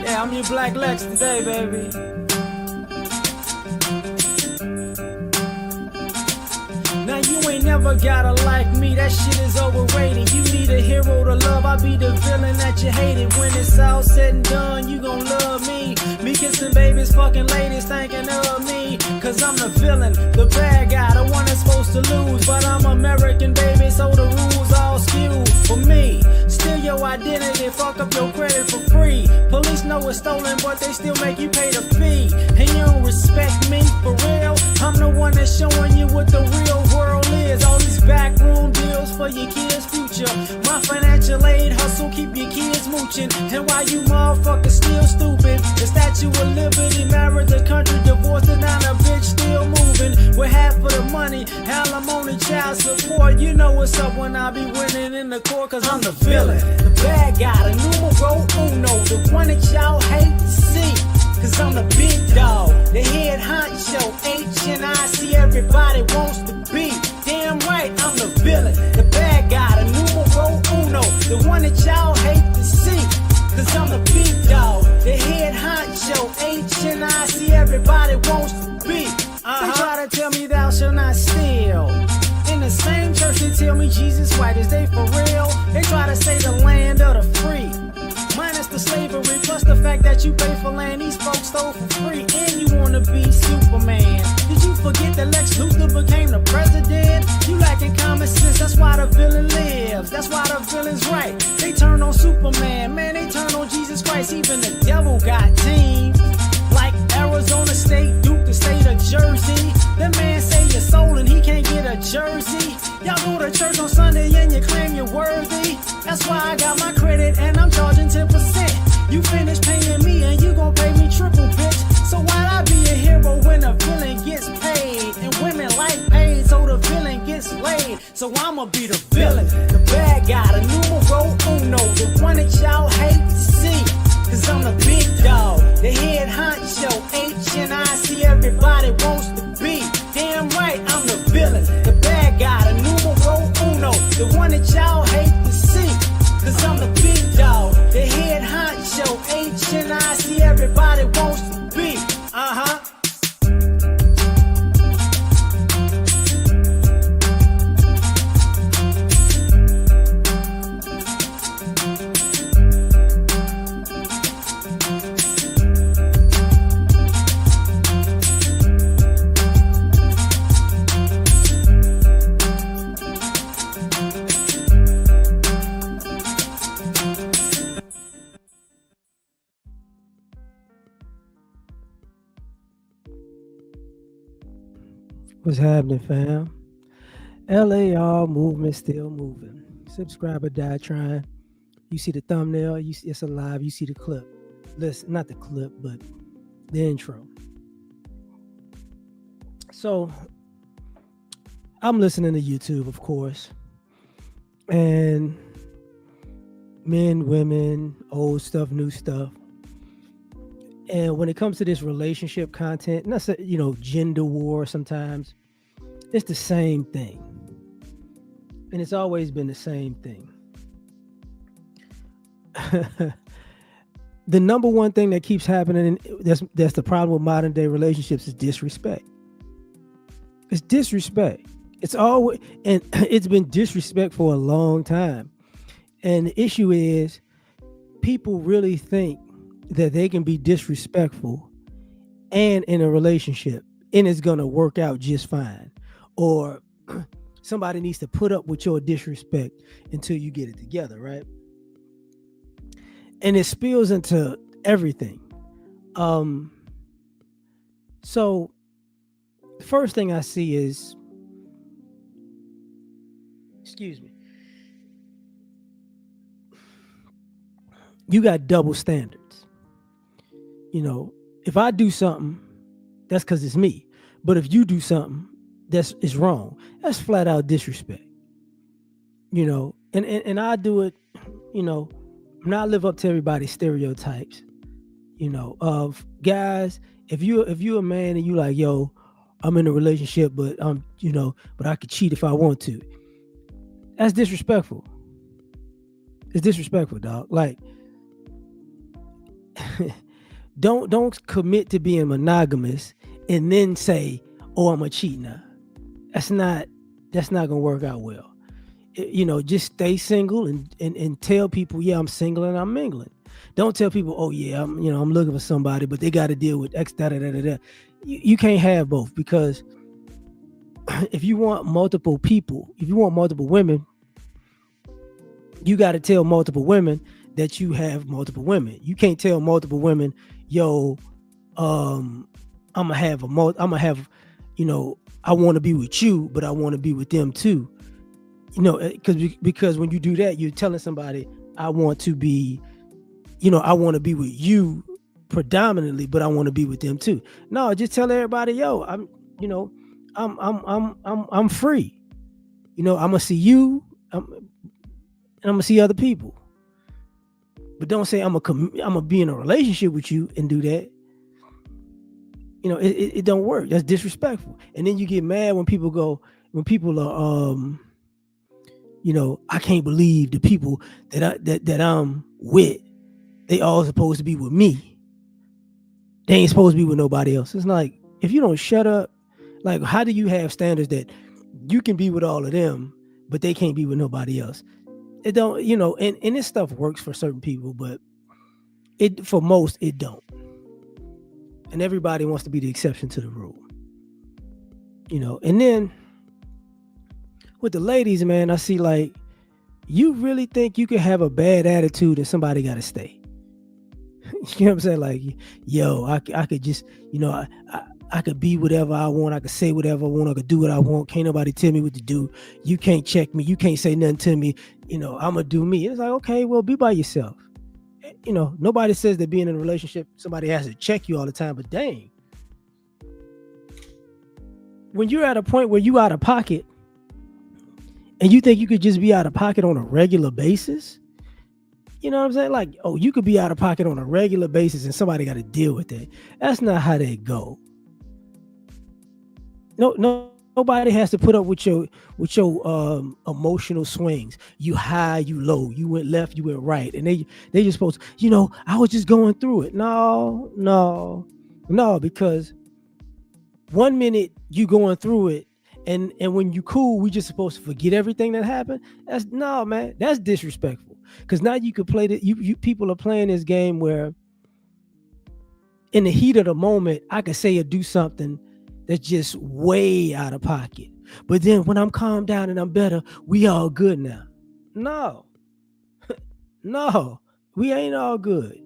Yeah, I'm your Black Lex today, baby. Now you ain't never gotta like me, that shit is overrated. You need a hero to love, I'll be the villain that you hated. When it's all said and done, you gon' love me. Me kissing babies, fucking ladies thinking of me. Cause I'm the villain, the bad guy, the one that's supposed to lose. But I'm American, baby, so the rules all skewed for me. Steal your identity, fuck up your credit for free. Police know it's stolen, but they still make you pay the fee. And you don't respect me, for real? I'm the one that's showing you what the real world is. All these backroom deals for your kids' future. My financial aid hustle keep your kids mooching. And while you motherfuckers still stupid, the Statue of Liberty married the country, divorced and now the bitch still moving. With half of the money, alimony, child support. You know what's up when I be winning in the court, cause I'm the villain, the bad guy, the numero uno, the one that y'all hate to see. Cause I'm the big dog, the head honcho, H&I-C, everybody wants to be. Damn right, I'm the villain, the bad guy, the numero uno, the one that y'all hate to see. Cause I'm the big dog, the head honcho, H&I-C, everybody wants to be. They try to tell me thou shalt not steal. In the same church they tell me Jesus white, is they for real? They try to say the land of the free, minus the slavery, plus the fact that you pay for land these folks stole for free. And you wanna be Superman. Did you forget that Lex Luthor became the president? You lacking common sense, that's why the villain lives. That's why the villain's right. They turn on Superman, man, they turn on Jesus Christ. Even the devil got teams like Arizona State, Duke, the state of Jersey. That man say you're sold and he can't get a jersey. Y'all go to church on Sunday and you claim you're worthy. That's why I got my credit and I'm charging 10%. You finish paying me and you gon' pay me triple, bitch. So why'd I be a hero when a villain gets paid? And women like paid, so the villain gets laid. So I'ma be the villain, the bad guy, the numero uno, the one that y'all hate to see. Cause I'm the big dog, the head honcho, H&I-C, everybody wants to be. Damn right, I'm the villain, the bad guy, the numero uno, the one that y'all hate to see. Cause I'm the big dog, the head honcho, H&I-C, everybody wants to be. What's happening, fam? L.A.R. movement still moving. Subscriber die trying. You see the thumbnail, you see it's alive, you see the clip. Listen, not the clip, but the intro. So I'm listening to YouTube, of course. And men, women, old stuff, new stuff. And when it comes to this relationship content, and that's gender war sometimes, it's the same thing. And it's always been the same thing. The number one thing that keeps happening, that's the problem with modern day relationships, is disrespect. It's disrespect. It's always, and it's been disrespect for a long time. And the issue is, people really think that they can be disrespectful and in a relationship and it's gonna work out just fine, or somebody needs to put up with your disrespect until you get it together, right? And it spills into everything. So the first thing I see is, excuse me, you got double standards. If I do something, that's because it's me. But if you do something, it's wrong. That's flat out disrespect. And I do it, not live up to everybody's stereotypes, of guys. If you're a man and you like, yo, I'm in a relationship, but but I could cheat if I want to. That's disrespectful. It's disrespectful, dog. Like, don't commit to being monogamous and then say, "Oh, I'm a cheat now." That's not that's not gonna work out well. Just stay single and tell people, yeah, I'm single and I'm mingling. Don't tell people, oh yeah, I'm looking for somebody, but they got to deal with X da da da da da. You can't have both because if you want multiple people, if you want multiple women, you got to tell multiple women that you have multiple women. You can't tell multiple women, yo, um, I'm gonna have, I want to be with you, but I want to be with them too. Because when you do that, you're telling somebody, I want to be, I want to be with you predominantly, but I want to be with them too. No, just tell everybody, yo, you know, I'm free. I'm gonna see you, and I'm gonna see other people. But don't say I'm gonna be in a relationship with you and do that. It don't work. That's disrespectful. And then you get mad when people are I can't believe the people that I'm with, they all supposed to be with me. They ain't supposed to be with nobody else. It's like, if you don't shut up, like, how do you have standards that you can be with all of them, but they can't be with nobody else? It don't, and this stuff works for certain people, but for most it don't. And everybody wants to be the exception to the rule. And then with the ladies, man, I see, like, you really think you can have a bad attitude and somebody got to stay? You know what I'm saying? Like, yo, I could just, I could be whatever I want. I could say whatever I want. I could do what I want. Can't nobody tell me what to do. You can't check me. You can't say nothing to me. I'm going to do me. It's like, okay, well, be by yourself. Nobody says that being in a relationship, somebody has to check you all the time. But dang, when you're at a point where you out of pocket and you think you could just be out of pocket on a regular basis, you know what I'm saying? Like, oh, you could be out of pocket on a regular basis and somebody got to deal with that. That's not how they go. No, nobody has to put up with your emotional swings. You high, you low, you went left, you went right, and they just supposed, I was just going through it. No, because 1 minute you going through it, and when you cool, we just supposed to forget everything that happened. That's no, man. That's disrespectful. Because now you could play that. You people are playing this game where, in the heat of the moment, I could say or do something that's just way out of pocket. But then when I'm calmed down and I'm better, we all good now. No, no, we ain't all good.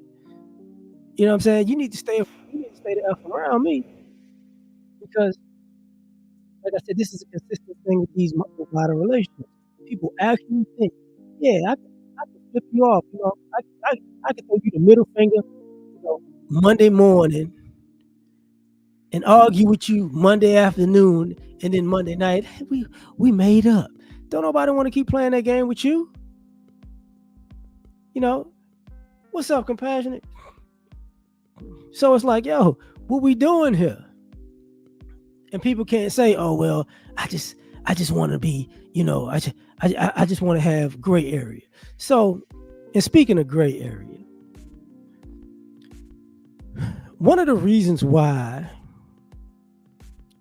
You know what I'm saying? You need to stay the F around me because, like I said, this is a consistent thing with these modern relationships. People actually think, yeah, I can flip you off. I can throw you the middle finger, Monday morning and argue with you Monday afternoon, and then Monday night, hey, we made up. Don't nobody want to keep playing that game with you. You know, what's up, compassionate? So it's like, yo, what we doing here? And people can't say, oh well, I just want to be, I just want to have gray area. So, and speaking of gray area, one of the reasons why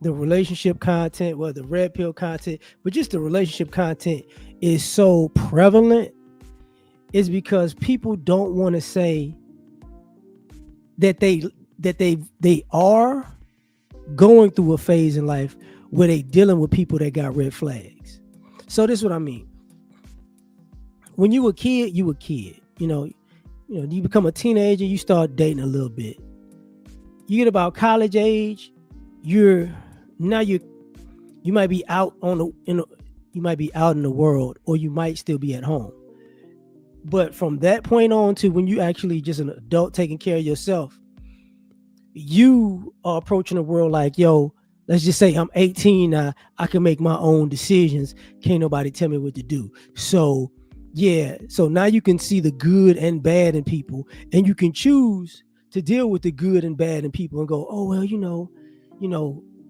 the relationship content, well, the red pill content, but just the relationship content is so prevalent is because people don't want to say that they are going through a phase in life where they dealing with people that got red flags. So this is what I mean. When you a kid, you a kid. You become a teenager, you start dating a little bit. You get about college age, you might be out you might be out in the world, or you might still be at home. But from that point on to when you actually just an adult taking care of yourself, you are approaching the world like, yo, let's just say I'm 18 now. I can make my own decisions. Can't nobody tell me what to do. So, yeah. So now you can see the good and bad in people, and you can choose to deal with the good and bad in people and go, oh, well,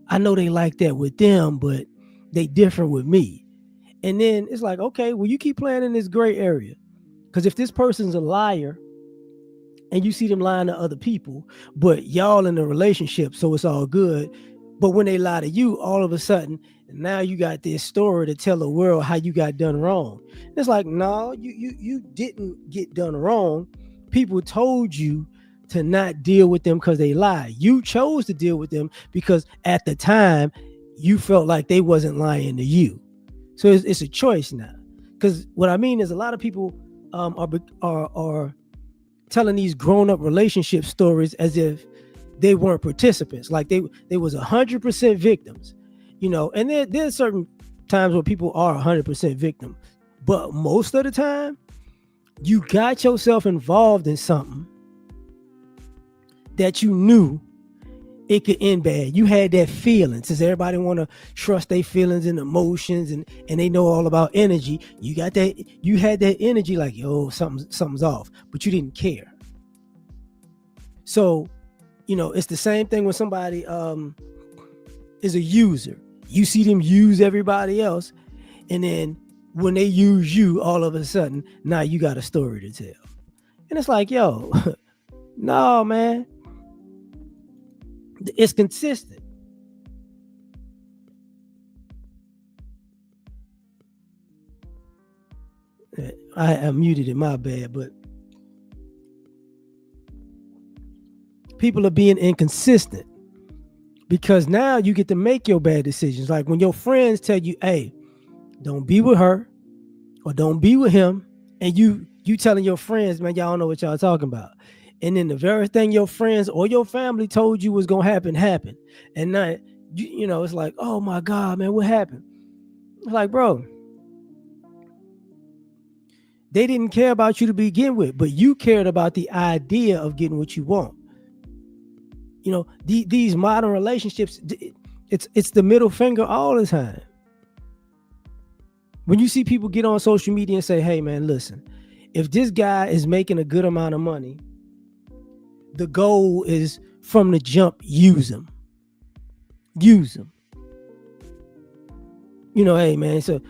I know they like that with them, but they different with me. And then it's like, okay, well, you keep playing in this gray area. Because if this person's a liar and you see them lying to other people, but y'all in a relationship, so it's all good. But when they lie to you, all of a sudden, now you got this story to tell the world how you got done wrong. It's like, no, you didn't get done wrong. People told you to not deal with them because they lie. You chose to deal with them because at the time you felt like they wasn't lying to you. So it's a choice now. Because what I mean is a lot of people are telling these grown-up relationship stories as if they weren't participants, like they was 100% victims, and there's certain times where people are 100% victim, but most of the time you got yourself involved in something that you knew it could end bad. You had that feeling. Since everybody want to trust their feelings and emotions, and they know all about energy, you had that energy like, yo, something's off, but you didn't care. So it's the same thing when somebody is a user. You see them use everybody else, and then when they use you, all of a sudden now you got a story to tell. And it's like, yo, no, man, it's consistent. I muted it, my bad, but people are being inconsistent because now you get to make your bad decisions. Like when your friends tell you, hey, don't be with her or don't be with him, and you telling your friends, man, y'all don't know what y'all talking about. And then the very thing your friends or your family told you was gonna happen happened. And now it's like, oh my God, man, what happened? It's like, bro, they didn't care about you to begin with, but you cared about the idea of getting what you want. These modern relationships, it's the middle finger all the time. When you see people get on social media and say, hey man, listen, if this guy is making a good amount of money, the goal is from the jump, use him. Hey man, so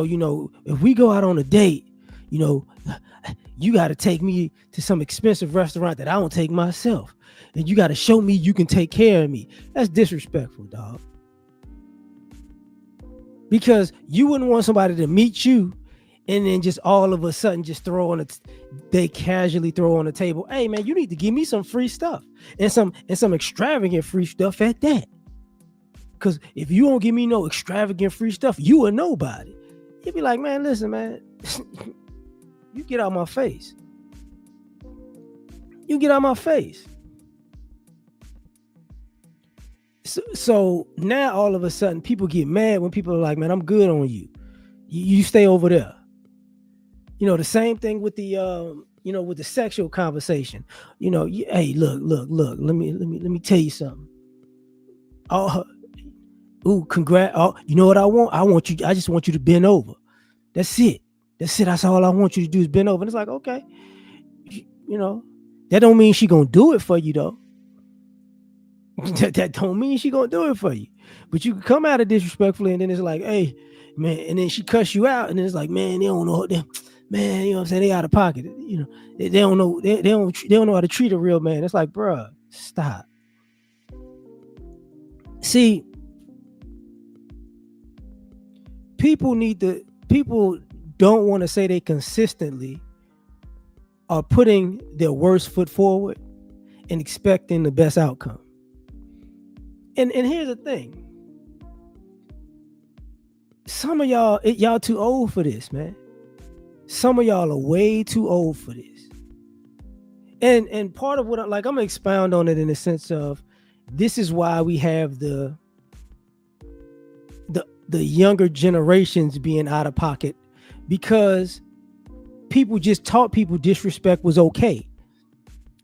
if we go out on a date, you got to take me to some expensive restaurant that I don't take myself. And you got to show me you can take care of me. That's disrespectful, dog. Because you wouldn't want somebody to meet you and then just all of a sudden just they casually throw on the table, hey man, you need to give me some free stuff and some extravagant free stuff at that. Because if you don't give me no extravagant free stuff, you a nobody. You'd be like, man, listen, man, you get out my face. You get out my face. So now all of a sudden people get mad when people are like, man, I'm good on you. You stay over there. The same thing with the with the sexual conversation. Hey, look, let me tell you something. Congrats. You know what I want? I just want you to bend over. That's it. That's all I want you to do is bend over. And it's like, okay. That don't mean she gonna do it for you though. that don't mean she gonna do it for you. But you can come at her disrespectfully, and then it's like, hey, man, and then she cuss you out, and then it's like, man, they don't know them, man, what I'm saying? They out of pocket. They don't know, they don't know how to treat a real man. It's like, bruh, stop. See, people don't want to say they consistently are putting their worst foot forward and expecting the best outcome. And here's the thing. Some of y'all too old for this, man. Some of y'all are way too old for this. And part of what I'm gonna expound on it in the sense of this is why we have the younger generations being out of pocket, because people just taught people disrespect was okay.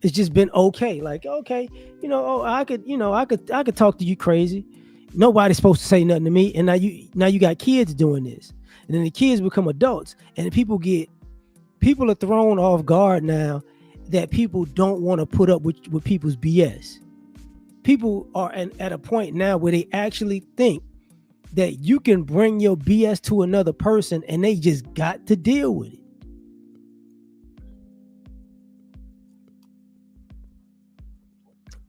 It's just been okay. Like, okay, I could talk to you crazy. Nobody's supposed to say nothing to me. And now you got kids doing this. And then the kids become adults, and people are thrown off guard now that people don't want to put up with people's BS. People are at a point now where they actually think that you can bring your BS to another person and they just got to deal with it.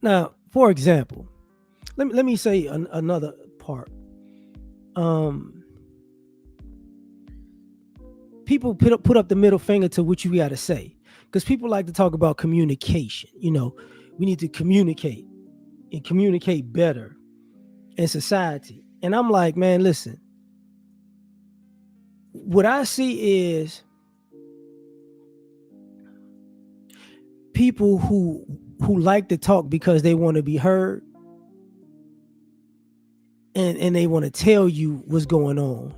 Now, for example, let me say another part. Um, People put up the middle finger to what you got to say, because people like to talk about communication. We need to communicate and communicate better in society. And I'm like, man, listen. What I see is people who like to talk because they want to be heard, and they want to tell you what's going on.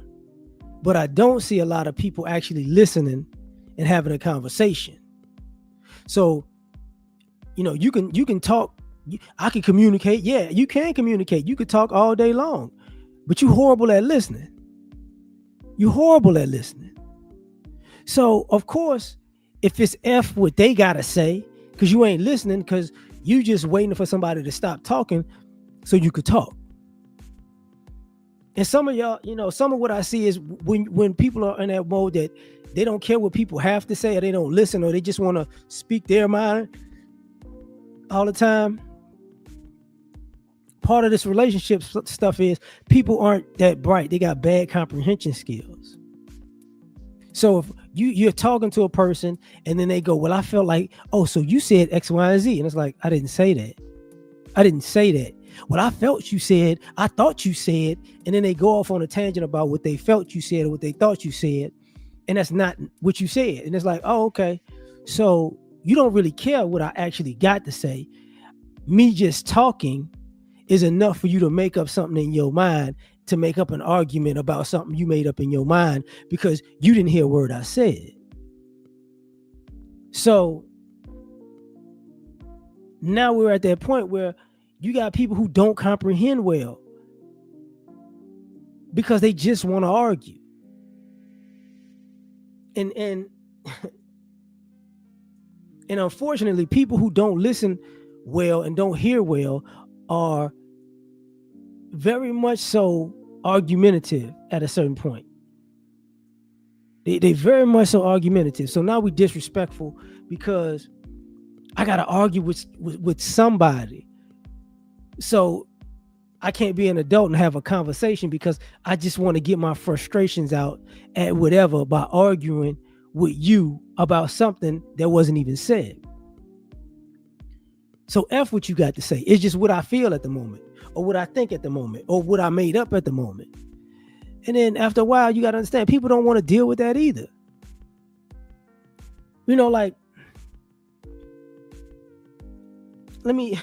But I don't see a lot of people actually listening and having a conversation. So, you can talk. I can communicate. Yeah, you can communicate. You could talk all day long, but you horrible at listening. You horrible at listening. So, of course, if it's F what they gotta say, because you ain't listening, because you just waiting for somebody to stop talking so you could talk. And some of y'all, some of what I see is when people are in that mode that they don't care what people have to say, or they don't listen, or they just want to speak their mind all the time. Part of this relationship stuff is people aren't that bright. They got bad comprehension skills. So if you're talking to a person and then they go, well, I felt like, oh, so you said X, Y, and Z. And it's like, I didn't say that. I didn't say that. Well, I felt you said, I thought you said, and then they go off on a tangent about what they felt you said or what they thought you said. And that's not what you said. And it's like, oh, okay. So you don't really care what I actually got to say. Me just talking is enough for you to make up something in your mind, to make up an argument about something you made up in your mind because you didn't hear a word I said. So now we're at that point where you got people who don't comprehend well because they just want to argue. And and unfortunately, people who don't listen well and don't hear well are very much so argumentative at a certain point. They very much so argumentative. So now we disrespectful because I gotta argue with somebody. So I can't be an adult and have a conversation because I just want to get my frustrations out at whatever by arguing with you about something that wasn't even said. So F what you got to say. It's just what I feel at the moment, or what I think at the moment, or what I made up at the moment. And then after a while, you got to understand, people don't want to deal with that either. Like, let me,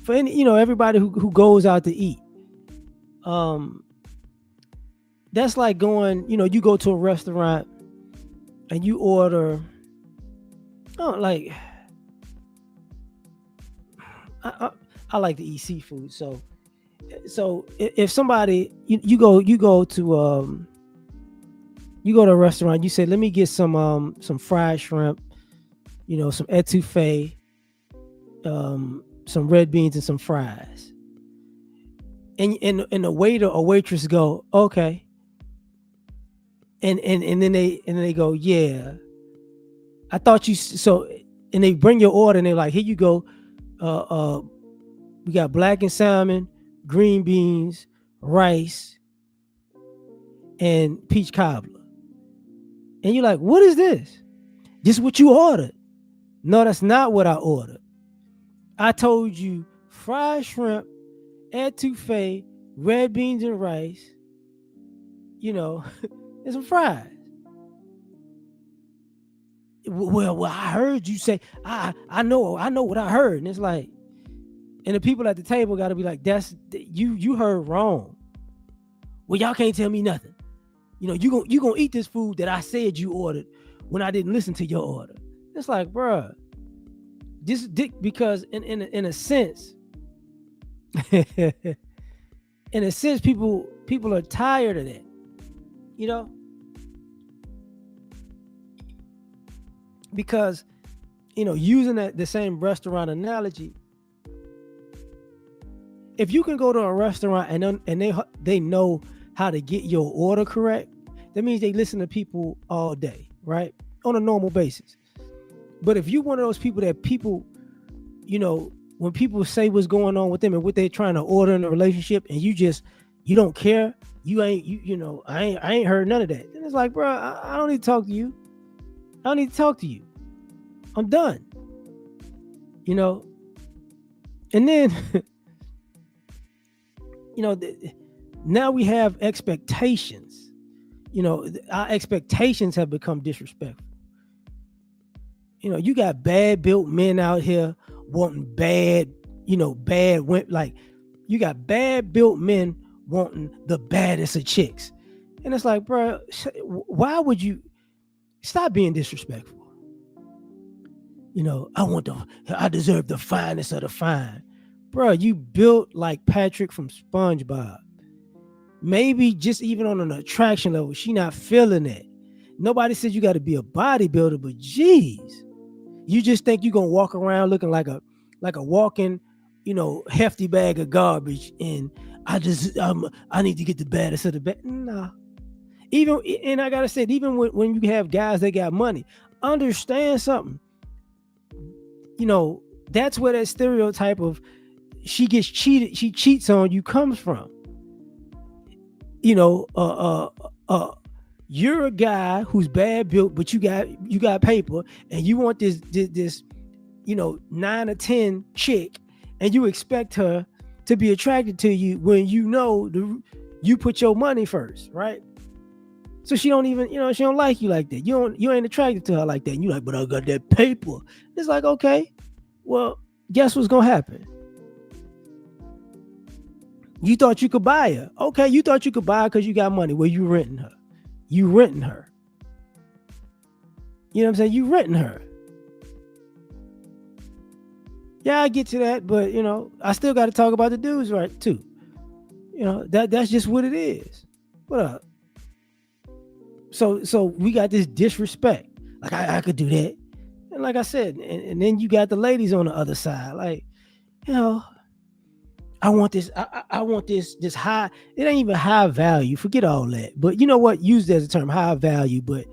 for any, everybody who goes out to eat, that's like going, you go to a restaurant and you order, like, I like to eat seafood. So if somebody, you go to a restaurant, you say, let me get some fried shrimp, some etouffee, some red beans and some fries. And the waiter or waitress go, okay. And then they go, yeah, I thought you, so, and they bring your order and they're like, here you go. We got blackened salmon, green beans, rice, and peach cobbler. And you're like, what is this? This is what you ordered. No, that's not what I ordered. I told you fried shrimp, etouffee, red beans and rice, and some fries. Well, I heard you say, I know what I heard. And it's like, and the people at the table got to be like, that's, you heard wrong. Well, y'all can't tell me nothing. You gonna eat this food that I said you ordered when I didn't listen to your order. It's like, bruh, because in a sense, people are tired of that, because, using the same restaurant analogy, if you can go to a restaurant and they know how to get your order correct, that means they listen to people all day, right? On a normal basis. But if you're one of those people that people when people say what's going on with them and what they're trying to order in a relationship, and you don't care, I ain't heard none of that. And it's like, bro, I don't need to talk to you. I don't need to talk to you. I'm done. You know, and then now we have expectations. Our expectations have become disrespectful. You got bad built men out here wanting bad women. Like, you got bad built men wanting the baddest of chicks. And it's like, bro, why would you stop being disrespectful? I deserve the finest of the fine. Bro, you built like Patrick from SpongeBob. Maybe just even on an attraction level, she not feeling it. Nobody said you got to be a bodybuilder, but geez, you just think you're gonna walk around looking like a walking, hefty bag of garbage, and I need to get the baddest of the bad. Nah. And I gotta say, even when you have guys that got money, understand something. That's where that stereotype of she gets cheated, she cheats on you comes from. You're a guy who's bad built, but you got paper, and you want this 9 or 10 chick, and you expect her to be attracted to you when you put your money first, right? So she don't even, she don't like you like that. You ain't attracted to her like that. And you like, but I got that paper. It's like, okay, well, guess what's gonna happen? You thought you could buy her. Okay, you thought you could buy her because you got money. Well, you renting her. You renting her. You know what I'm saying? You renting her. Yeah, I get to that, but I still got to talk about the dudes, right? Too. That's just what it is. What up? So we got this disrespect. Like, I could do that, and like I said, and then you got the ladies on the other side. Like, I want this. I want this high. It ain't even high value. Forget all that. But you know what? Use it as a term, high value. But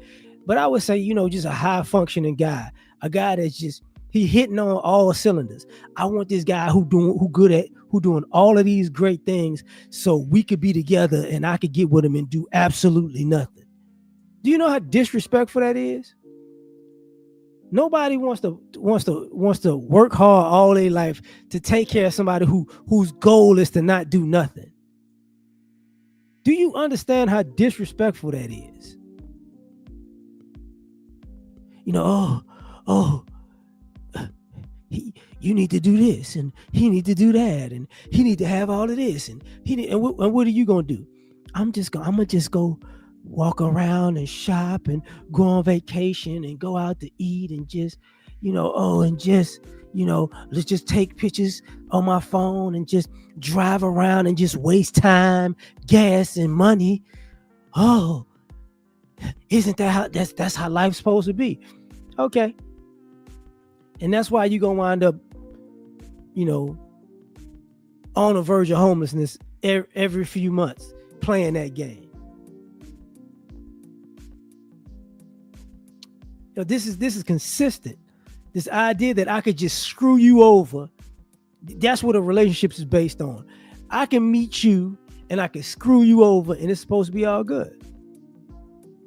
I would say, just a high functioning guy, a guy that's just he hitting on all cylinders. I want this guy who doing all of these great things, so we could be together and I could get with him and do absolutely nothing. Do you know how disrespectful that is? Nobody wants to work hard all their life to take care of somebody whose goal is to not do nothing. Do you understand how disrespectful that is? You need to do this, and he need to do that, and he need to have all of this, and what are you gonna do? I'm gonna just go walk around and shop and go on vacation and go out to eat and just, let's just take pictures on my phone and just drive around and just waste time, gas, and money. Oh, isn't that how that's how life's supposed to be? Okay. And that's why you're gonna wind up, on the verge of homelessness every few months playing that game. This is consistent. This idea that I could just screw you over, that's what a relationship is based on. I can meet you and I can screw you over, and it's supposed to be all good.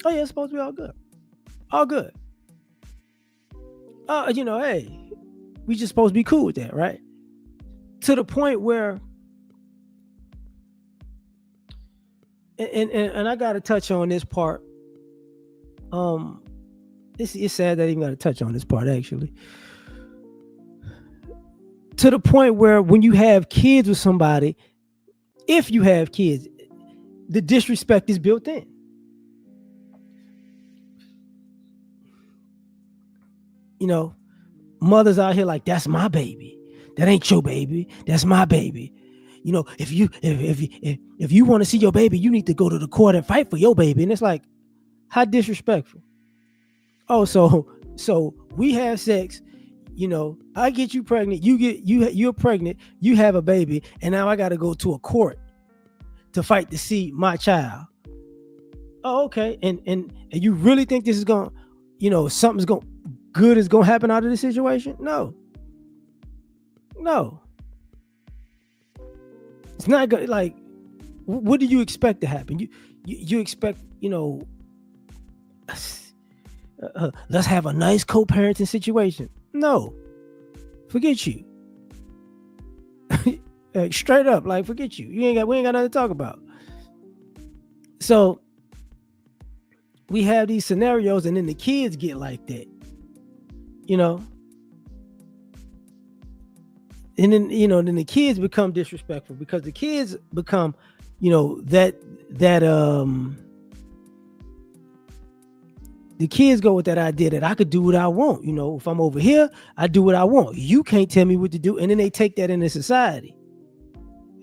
Oh yeah, it's supposed to be all good. All good. Hey, we just supposed to be cool with that, right? To the point where, and I got to touch on this part. It's sad that I even got to touch on this part, actually. To the point where when you have kids with somebody, if you have kids, the disrespect is built in. Mothers out here like, that's my baby. That ain't your baby. That's my baby. If you want to see your baby, you need to go to the court and fight for your baby. And it's like, how disrespectful. Oh, so we have sex, I get you pregnant, you're pregnant, you have a baby, and now I got to go to a court to fight to see my child. Oh, okay. And you really think this is something's good is going to happen out of this situation? No. No, it's not good. Like, what do you expect to happen? You expect, let's have a nice co-parenting situation. No, forget you. Like, straight up, like, forget you. We ain't got nothing to talk about. So we have these scenarios, and then the kids get like that, you know. And then then the kids become disrespectful because the kids become, that the kids go with that idea that I could do what I want. If I'm over here, I do what I want. You can't tell me what to do. And then they take that into society.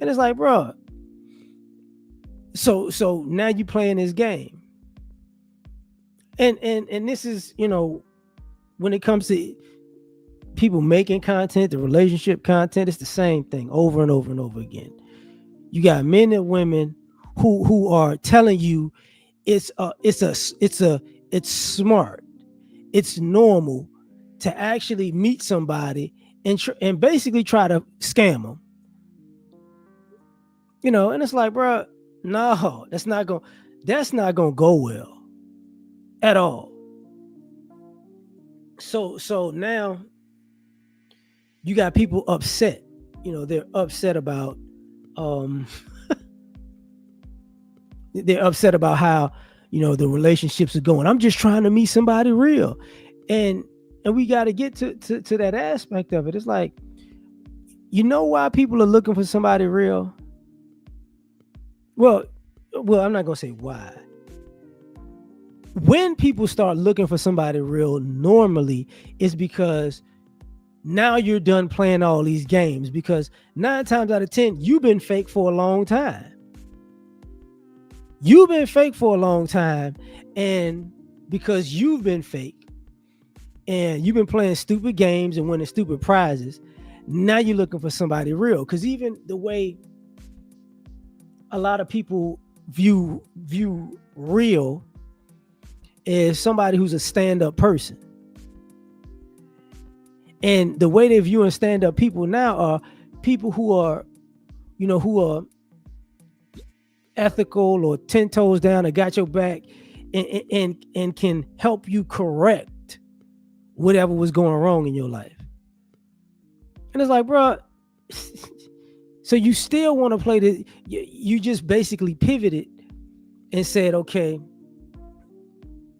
And it's like, bro, so now you playing this game. And this is, when it comes to people making content, the relationship content, it's the same thing over and over and over again. You got men and women who are telling you it's smart, it's normal to actually meet somebody and basically try to scam them. And it's like, bro, no, that's not gonna go well at all. So now you got people upset. They're upset about they're upset about how the relationships are going. I'm just trying to meet somebody real, and we got to get to that aspect of it. It's like, why people are looking for somebody real. Well, I'm not gonna say why. When people start looking for somebody real, normally it's because now you're done playing all these games, because 9 times out of 10, you've been fake for a long time. You've been fake for a long time. And because you've been fake and you've been playing stupid games and winning stupid prizes, now you're looking for somebody real. Because even the way a lot of people view real is somebody who's a stand-up person. And the way they're viewing stand-up people now are people who are, who are ethical or 10 toes down and got your back and can help you correct whatever was going wrong in your life. And it's like, bro, so you still want to play the, you just basically pivoted and said, okay,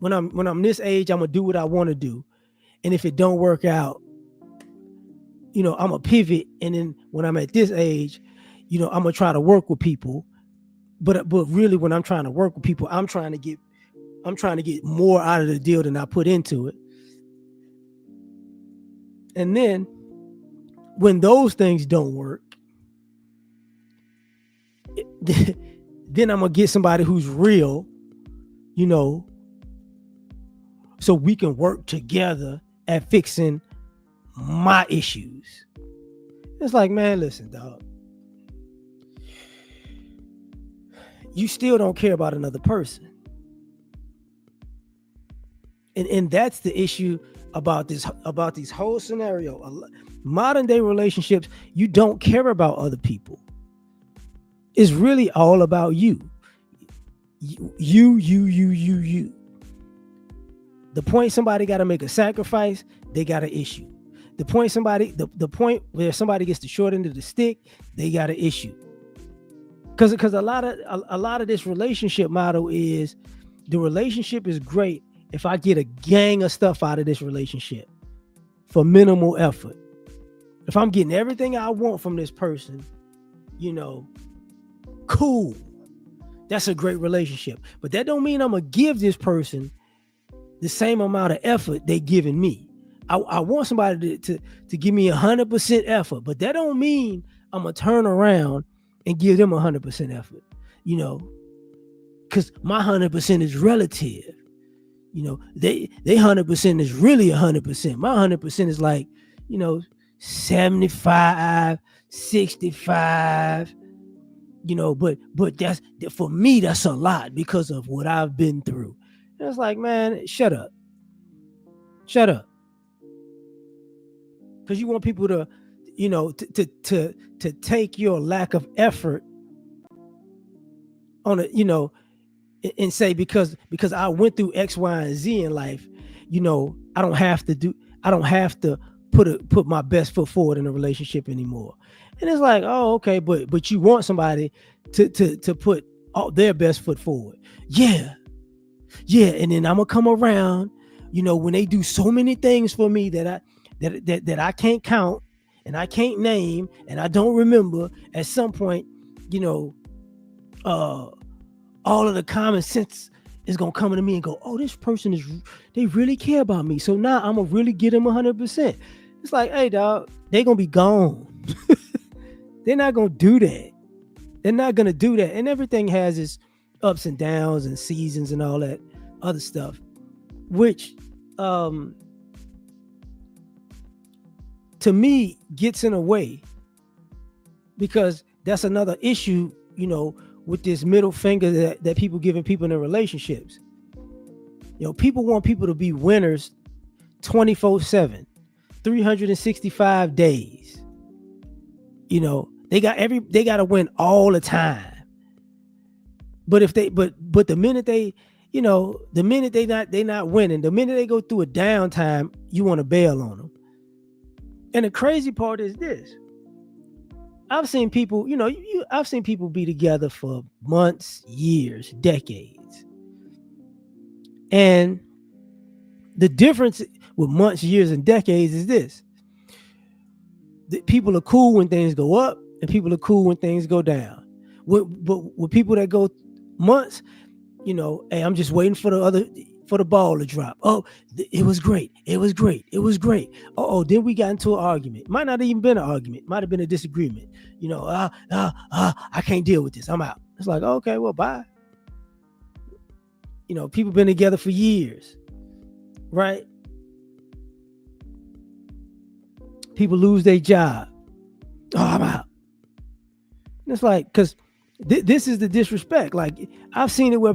when I'm this age, I'm gonna do what I want to do. And if it don't work out, I'm a pivot. And then when I'm at this age, I'm gonna try to work with people. But really, when I'm trying to work with people, I'm trying to get more out of the deal than I put into it. And then when those things don't work, then I'm gonna get somebody who's real, so we can work together at fixing my issues. It's like, man, listen, dog. You still don't care about another person. And that's the issue about this whole scenario. Modern day relationships, you don't care about other people. It's really all about you. You. The point somebody got to make a sacrifice, they got an issue. The point where somebody gets the short end of the stick, they got an issue. Because a lot of this relationship model is, the relationship is great if I get a gang of stuff out of this relationship for minimal effort. If I'm getting everything I want from this person, cool. That's a great relationship. But that don't mean I'm gonna give this person the same amount of effort they giving me. I want somebody to give me 100% effort, but that don't mean I'm gonna turn around and give them 100% effort, because my 100% is relative. They 100% is really 100%. My 100% is like, 75, 65, but that's, for me, that's a lot because of what I've been through. And it's like, man, shut up. Because you want people to, to take your lack of effort on it, and say because I went through X, Y, and Z in life, I don't have to put my best foot forward in a relationship anymore. And it's like, oh, okay, but you want somebody to put all their best foot forward. Yeah. And then I'm gonna come around, when they do so many things for me that I can't count and I can't name and I don't remember. At some point, uh all of the common sense is gonna come into me and go, oh, this person they really care about me. So now I'm gonna really get them 100%. It's like, hey, dog, they gonna be gone. They're not gonna do that. They're not gonna do that. And everything has its ups and downs and seasons and all that other stuff, which to me gets in a way, because that's another issue, with this middle finger that people giving people in their relationships. People want people to be winners 24/7, 365 days. They got to win all the time. But the minute they not winning, the minute they go through a downtime, you want to bail on them. And the crazy part is this. I've seen people, I've seen people be together for months, years, decades. And the difference with months, years, and decades is this. People are cool when things go up and people are cool when things go down. But with people that go months, hey, I'm just waiting for the ball to drop. Oh, it was great. Oh, then we got into an argument. Might not have even been an argument. Might have been a disagreement. I can't deal with this. I'm out. It's like, okay, well, bye. People been together for years, right? People lose their job. Oh, I'm out. And it's like, because this is the disrespect. Like, I've seen it where,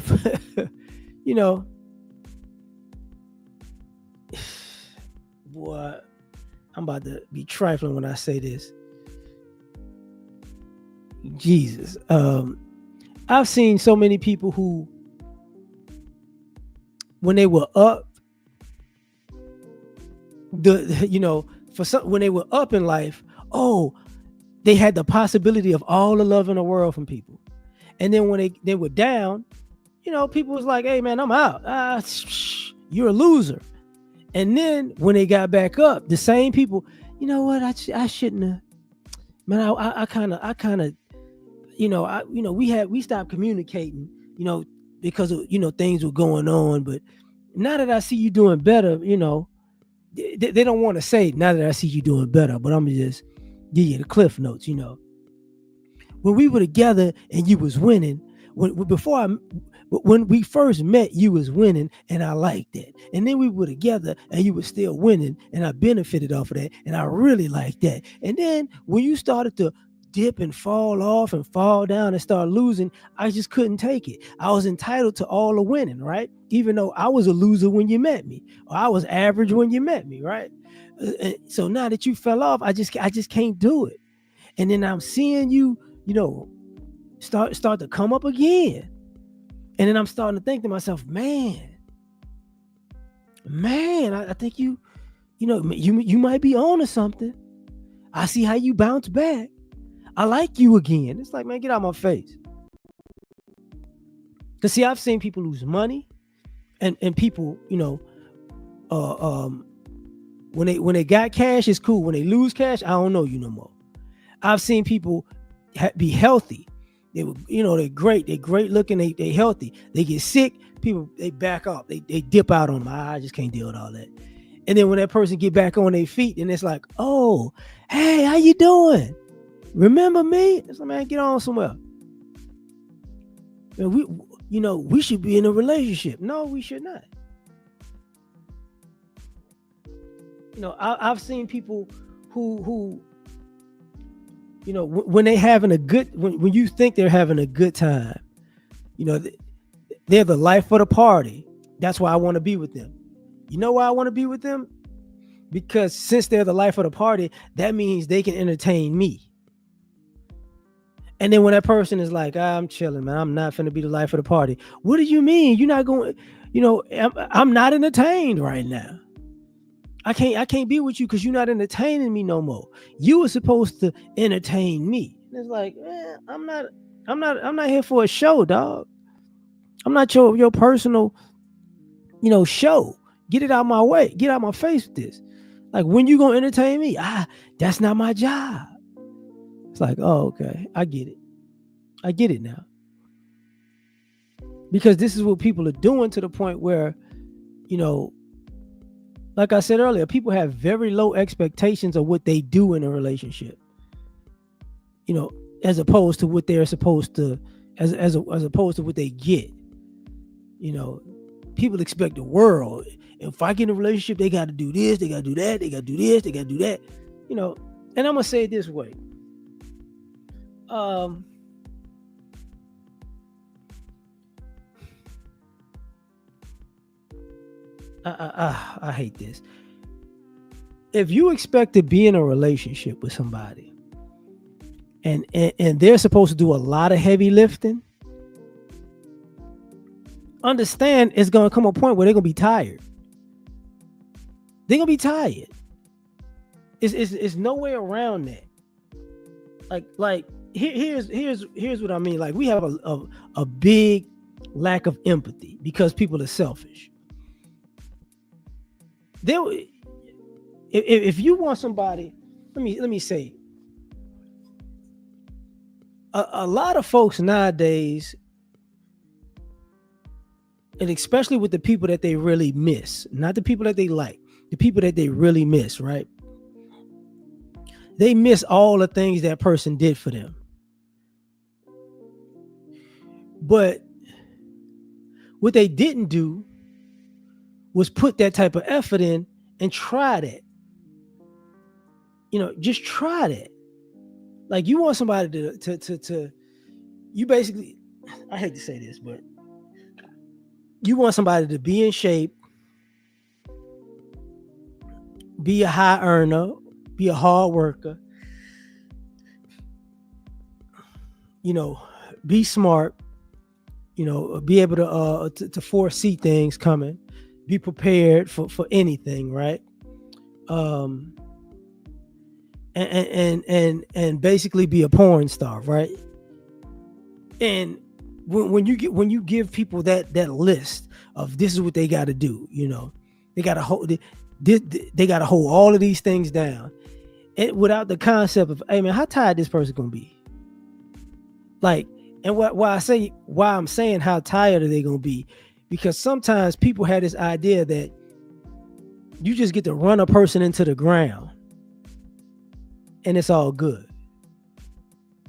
boy, I'm about to be trifling when I say this. Jesus. I've seen so many people who, when they were up, when they were up in life, they had the possibility of all the love in the world from people. And then when they were down, people was like, hey man, I'm out. You're a loser. And then when they got back up, the same people, you know what? I shouldn't have, man. I kind of, we stopped communicating, because of, things were going on. But now that I see you doing better, they don't want to say now that I see you doing better, but I'm gonna just give you the cliff notes. When we were together and you was winning, when we first met, you was winning and I liked that. And then we were together and you were still winning and I benefited off of that and I really liked that. And then when you started to dip and fall off and fall down and start losing, I just couldn't take it. I was entitled to all the winning, right? Even though I was a loser when you met me, or I was average when you met me, right? So now that you fell off, I just can't do it. And then I'm seeing you, start to come up again. And then I'm starting to think to myself, man, I think you might be on to something. I see how you bounce back. I like you again. It's like, man, get out of my face. Because see, I've seen people lose money and people, when they got cash, it's cool. When they lose cash, I don't know you no more. I've seen people be healthy. They were, they're great. They're great looking. They healthy. They get sick. People, they back up. They dip out on them. I just can't deal with all that. And then when that person get back on their feet, and it's like, oh, hey, how you doing? Remember me? It's like, man, get on somewhere. And we should be in a relationship. No, we should not. I've seen people who when they having a good, when you think they're having a good time, they're the life of the party. That's why I want to be with them. You know why I want to be with them? because since they're the life of the party, that means they can entertain me. And then when that person is like, I'm chilling, man, I'm not finna be the life of the party. What do you mean? You're not going, I'm not entertained right now. I can't be with you because you're not entertaining me no more. You were supposed to entertain me. And it's like, I'm not here for a show, dog. I'm not your personal, show. Get it out my way. Get out my face with this. Like, when you gonna entertain me? That's not my job. It's like, oh, okay. I get it. I get it now. Because this is what people are doing, to the point where, like I said earlier, people have very low expectations of what they do in a relationship. As opposed to what they're supposed to, as opposed to what they get. People expect the world. If I get in a relationship, they got to do this, they got to do that, they got to do this, they got to do that. And I'm gonna say it this way. I hate this. If you expect to be in a relationship with somebody, and they're supposed to do a lot of heavy lifting, understand it's gonna come a point where they're gonna be tired. They're gonna be tired. It's no way around that. Here's what I mean. Like, we have a big lack of empathy because people are selfish. If you want somebody, let me say, a lot of folks nowadays, and especially with the people that they really miss, not the people that they like, the people that they really miss, right? They miss all the things that person did for them. But what they didn't do was put that type of effort in and try that. Just try that. Like, you want somebody to you basically, I hate to say this, but you want somebody to be in shape, be a high earner, be a hard worker, be smart, be able to foresee things coming, be prepared for anything, right? And basically be a porn star, right? And when you give people that list of this is what they got to do, they got to hold they got to hold all of these things down, and without the concept of, hey man, how tired this person gonna be? Like, and why I'm saying how tired are they gonna be, because sometimes people have this idea that you just get to run a person into the ground and it's all good.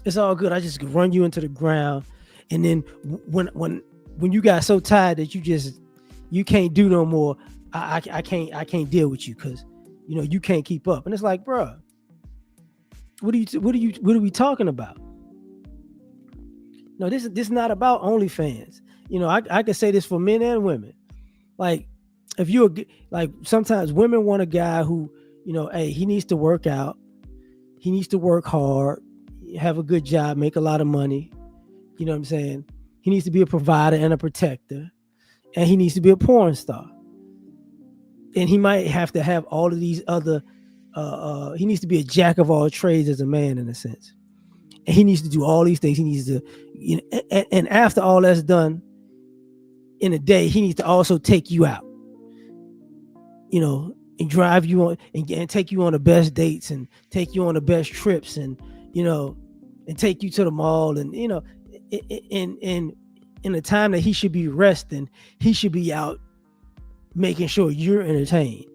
It's all good. I just run you into the ground, and then when you got so tired that you can't do no more, I can't deal with you because you can't keep up. And it's like, bro, what are we talking about? No, this is not about OnlyFans. I can say this for men and women. Like, if you're like, sometimes women want a guy who, hey, he needs to work out, he needs to work hard, have a good job, make a lot of money. You know what I'm saying? He needs to be a provider and a protector, and he needs to be a porn star. And he might have to have all of these other. He needs to be a jack of all trades as a man, in a sense. And he needs to do all these things. He needs to, and after all that's done in a day, he needs to also take you out, and drive you on and take you on the best dates and take you on the best trips, and and take you to the mall, and in the time that he should be resting, he should be out making sure you're entertained.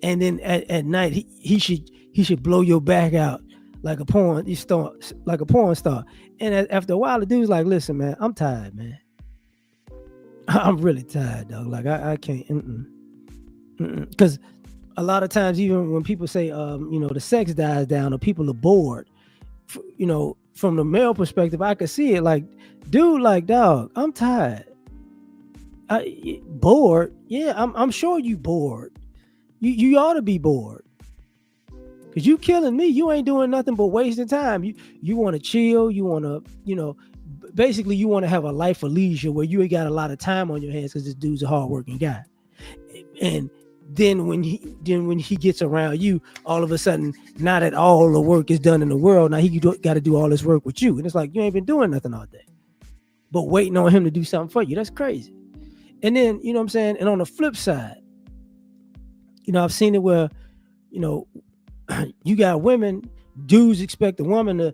And then at night, he should blow your back out like a porn star. And after a while, the dude's like, listen, man, I'm tired, man. I'm really tired, dog. Like, I can't, because a lot of times, even when people say, the sex dies down or people are bored, from the male perspective, I could see it. Like, dude, like, dog, I'm tired. Bored? Yeah, I'm sure you bored. You ought to be bored. Cause you killing me. You ain't doing nothing but wasting time. You want to chill. You want to, basically you want to have a life of leisure where you ain't got a lot of time on your hands because this dude's a hardworking guy. And then when he gets around you, all of a sudden, now that all the work is done in the world, now he got to do all this work with you, and it's like you ain't been doing nothing all day, but waiting on him to do something for you. That's crazy. And then you know what I'm saying. And on the flip side, I've seen it where, you know, you got women, dudes expect a woman to,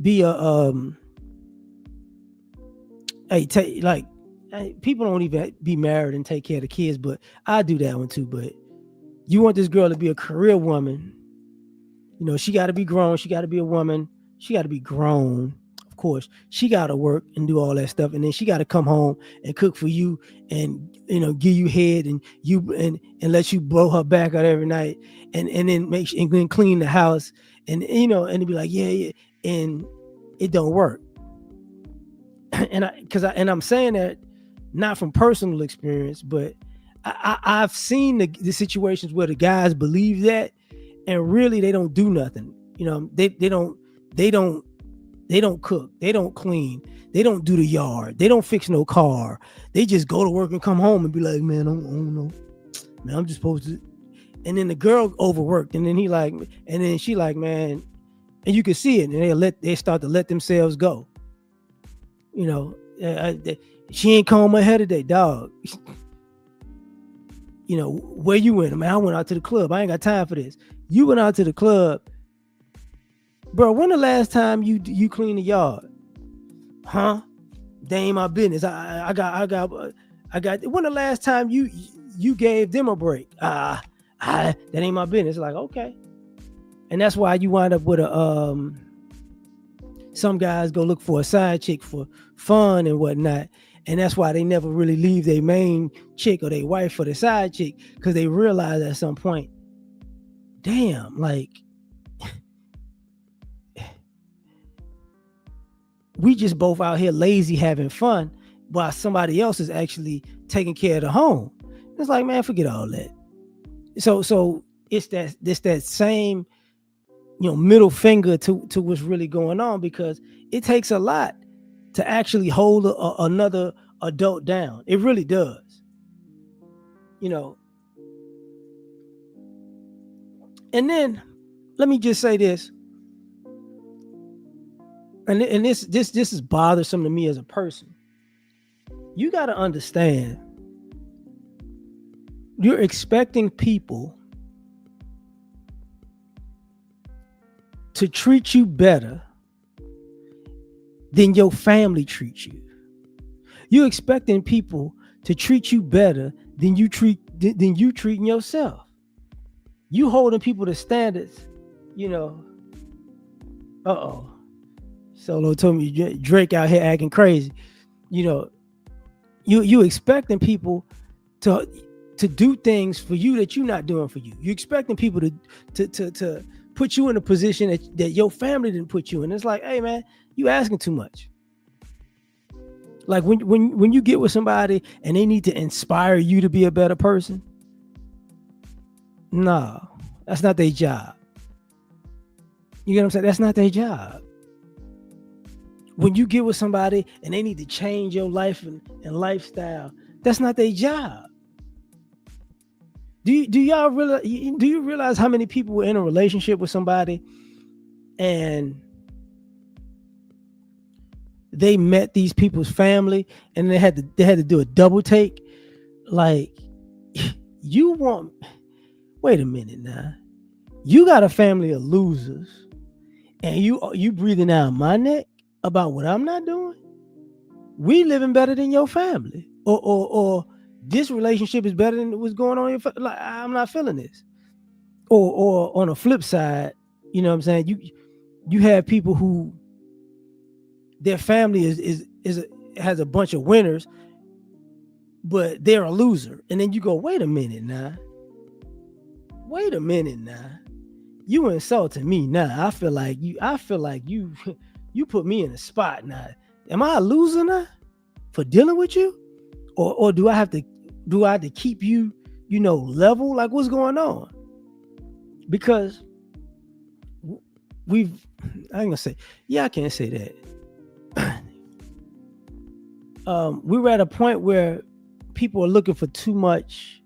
be a hey, like people don't even be married and take care of the kids, but I do that one too. But you want this girl to be a career woman, she got to be grown, she got to be a woman, she got to be grown. Of course, she got to work and do all that stuff, and then she got to come home and cook for you, and give you head, and let you blow her back out every night, and then and then clean the house, and and to be like, yeah, and it don't work. And I'm saying that not from personal experience, but I've seen the situations where the guys believe that, and really they don't do nothing. They don't cook, they don't clean, they don't do the yard, they don't fix no car. They just go to work and come home and be like, man, I don't know, man, I'm just supposed to. And then the girl overworked, and then and then she like, man, and you can see it, and they start to let themselves go. She ain't comb her hair today, dog. Where you went? Man, I went out to the club. I ain't got time for this. You went out to the club, bro. When the last time you cleaned the yard? Huh? They ain't my business. I got. When the last time you gave them a break? That ain't my business. Like, okay. And that's why you wind up with some guys go look for a side chick for fun and whatnot. And that's why they never really leave their main chick or their wife for the side chick, because they realize at some point, damn, like, we just both out here lazy having fun while somebody else is actually taking care of the home. It's like, man, forget all that. So it's that same, middle finger to what's really going on, because it takes a lot to actually hold another adult down. It really does. And then let me just say this, and this is bothersome to me as a person. You got to understand, you're expecting people to treat you better than your family treats you. You're expecting people to treat you better than you treating yourself. You holding people to standards, Solo told me Drake out here acting crazy. You expecting people to do things for you that you're not doing for you. You expecting people to put you in a position that your family didn't put you in. It's like, hey man, you asking too much. Like when you get with somebody and they need to inspire you to be a better person, no, that's not their job. You get what I'm saying? That's not their job. When you get with somebody and they need to change your life and lifestyle, that's not their job. Do you realize how many people were in a relationship with somebody and they met these people's family and they had to do a double take? Like, wait a minute now. You got a family of losers and you breathing down my neck about what I'm not doing? We living better than your family, or this relationship is better than what's going on in your like, I'm not feeling this. Or on the flip side, you know what I'm saying? You have people who their family has a bunch of winners, but they're a loser. And then you go, wait a minute now. You insulting me now. I feel like you you put me in a spot now. Am I a loser now for dealing with you? Or do I have to keep you, level? Like, what's going on? because we've, I ain't gonna say, yeah, I can't say that. We were at a point where people are looking for too much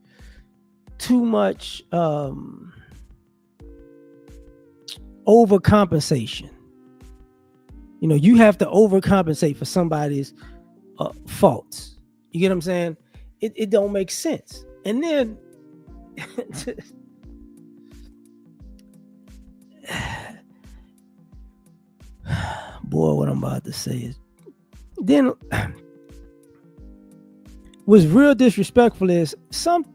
overcompensation. You know, you have to overcompensate for somebody's faults. You get what I'm saying? It don't make sense. And then, boy, what I'm about to say is, then what's real disrespectful is some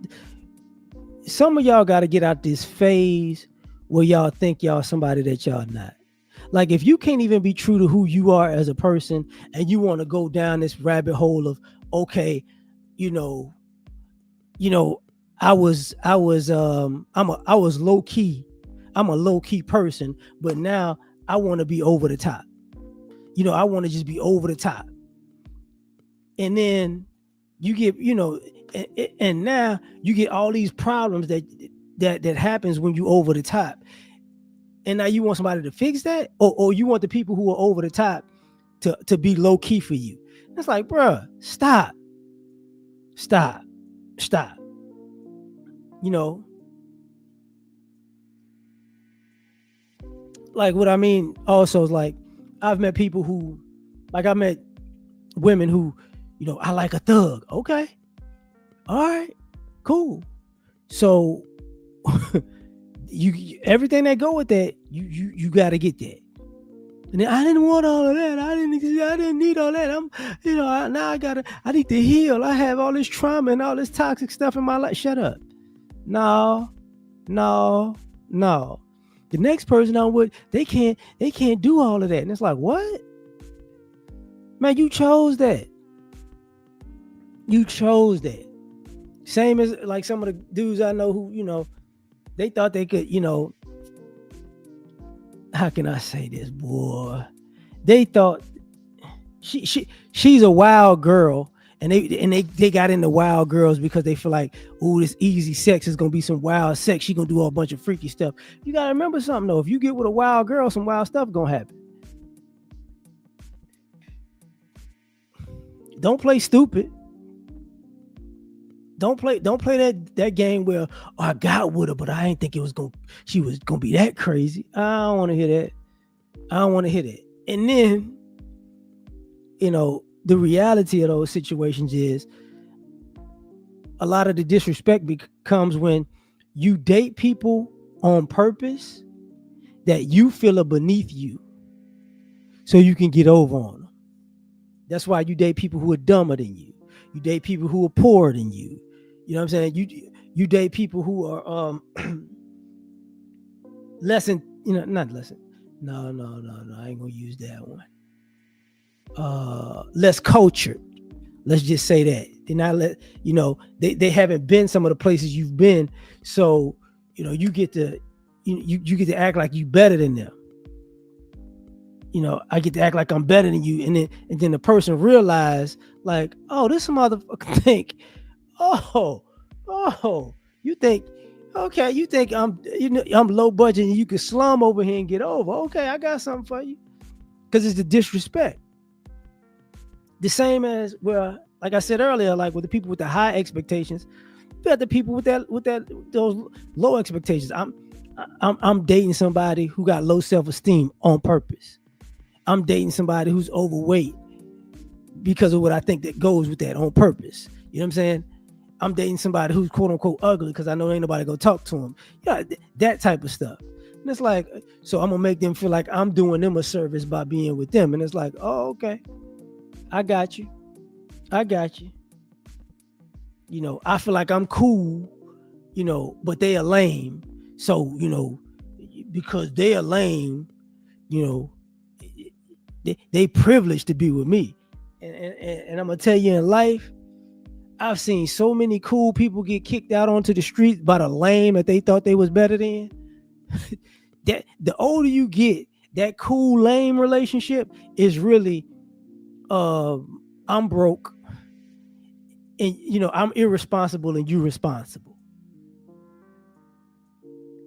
of y'all got to get out this phase where y'all think y'all somebody that y'all not. Like if you can't even be true to who you are as a person, and you want to go down this rabbit hole of, okay, you know, you know, I was low key. I'm a low key person, but now I want to be over the top. You know, I want to just be over the top. And then you get, and now you get all these problems that happens when you over the top. And now you want somebody to fix that, or you want the people who are over the top to be low key for you. It's like, bruh, stop, stop, stop. You know, like what I mean also is like, I've met people who, like I met women who, I like a thug. Okay, all right, cool. So you everything that go with that, you got to get that. And then, I didn't want all of that. I didn't need all that. Now I need to heal. I have all this trauma and all this toxic stuff in my life. Shut up. No, no, no. The next person I'm with, they can't do all of that. And it's like, what? Man, you chose that. You chose that. Same as like some of the dudes I know who, they thought they could, how can I say this, boy? They thought she's a wild girl, and they got into wild girls because they feel like, oh, this easy sex is gonna be some wild sex. She gonna do a bunch of freaky stuff. You gotta remember something though. If you get with a wild girl, some wild stuff gonna happen. Don't play stupid. Don't play that game where, oh, I got with her, but I didn't think she was gonna be that crazy. I don't want to hear that. I don't want to hear that. And then, the reality of those situations is a lot of the disrespect comes when you date people on purpose that you feel are beneath you, so you can get over on them. That's why you date people who are dumber than you. You date people who are poorer than you. You know what I'm saying? You date people who are less than, not less than, no, I ain't gonna use that one. Less cultured. Let's just say that. They're not they haven't been some of the places you've been. So, you get to you get to act like you better than them. I get to act like I'm better than you. And then the person realize like, oh, this motherfucker think, oh, you think, okay, you think I'm low budget and you can slum over here and get over. Okay, I got something for you. Because it's the disrespect. The same as, well, like I said earlier, like with the people with the high expectations, you got the people with those low expectations. I'm dating somebody who got low self-esteem on purpose. I'm dating somebody who's overweight because of what I think that goes with that on purpose. You know what I'm saying? I'm dating somebody who's quote unquote ugly because I know ain't nobody gonna talk to him. Yeah, that type of stuff. And it's like, so I'm gonna make them feel like I'm doing them a service by being with them. And it's like, oh, okay, I got you. I feel like I'm cool, but they are lame. So, because they are lame, they privileged to be with me. And I'm gonna tell you, in life, I've seen so many cool people get kicked out onto the streets by the lame that they thought they was better than. That the older you get, that cool lame relationship is really, I'm broke, and I'm irresponsible and you responsible.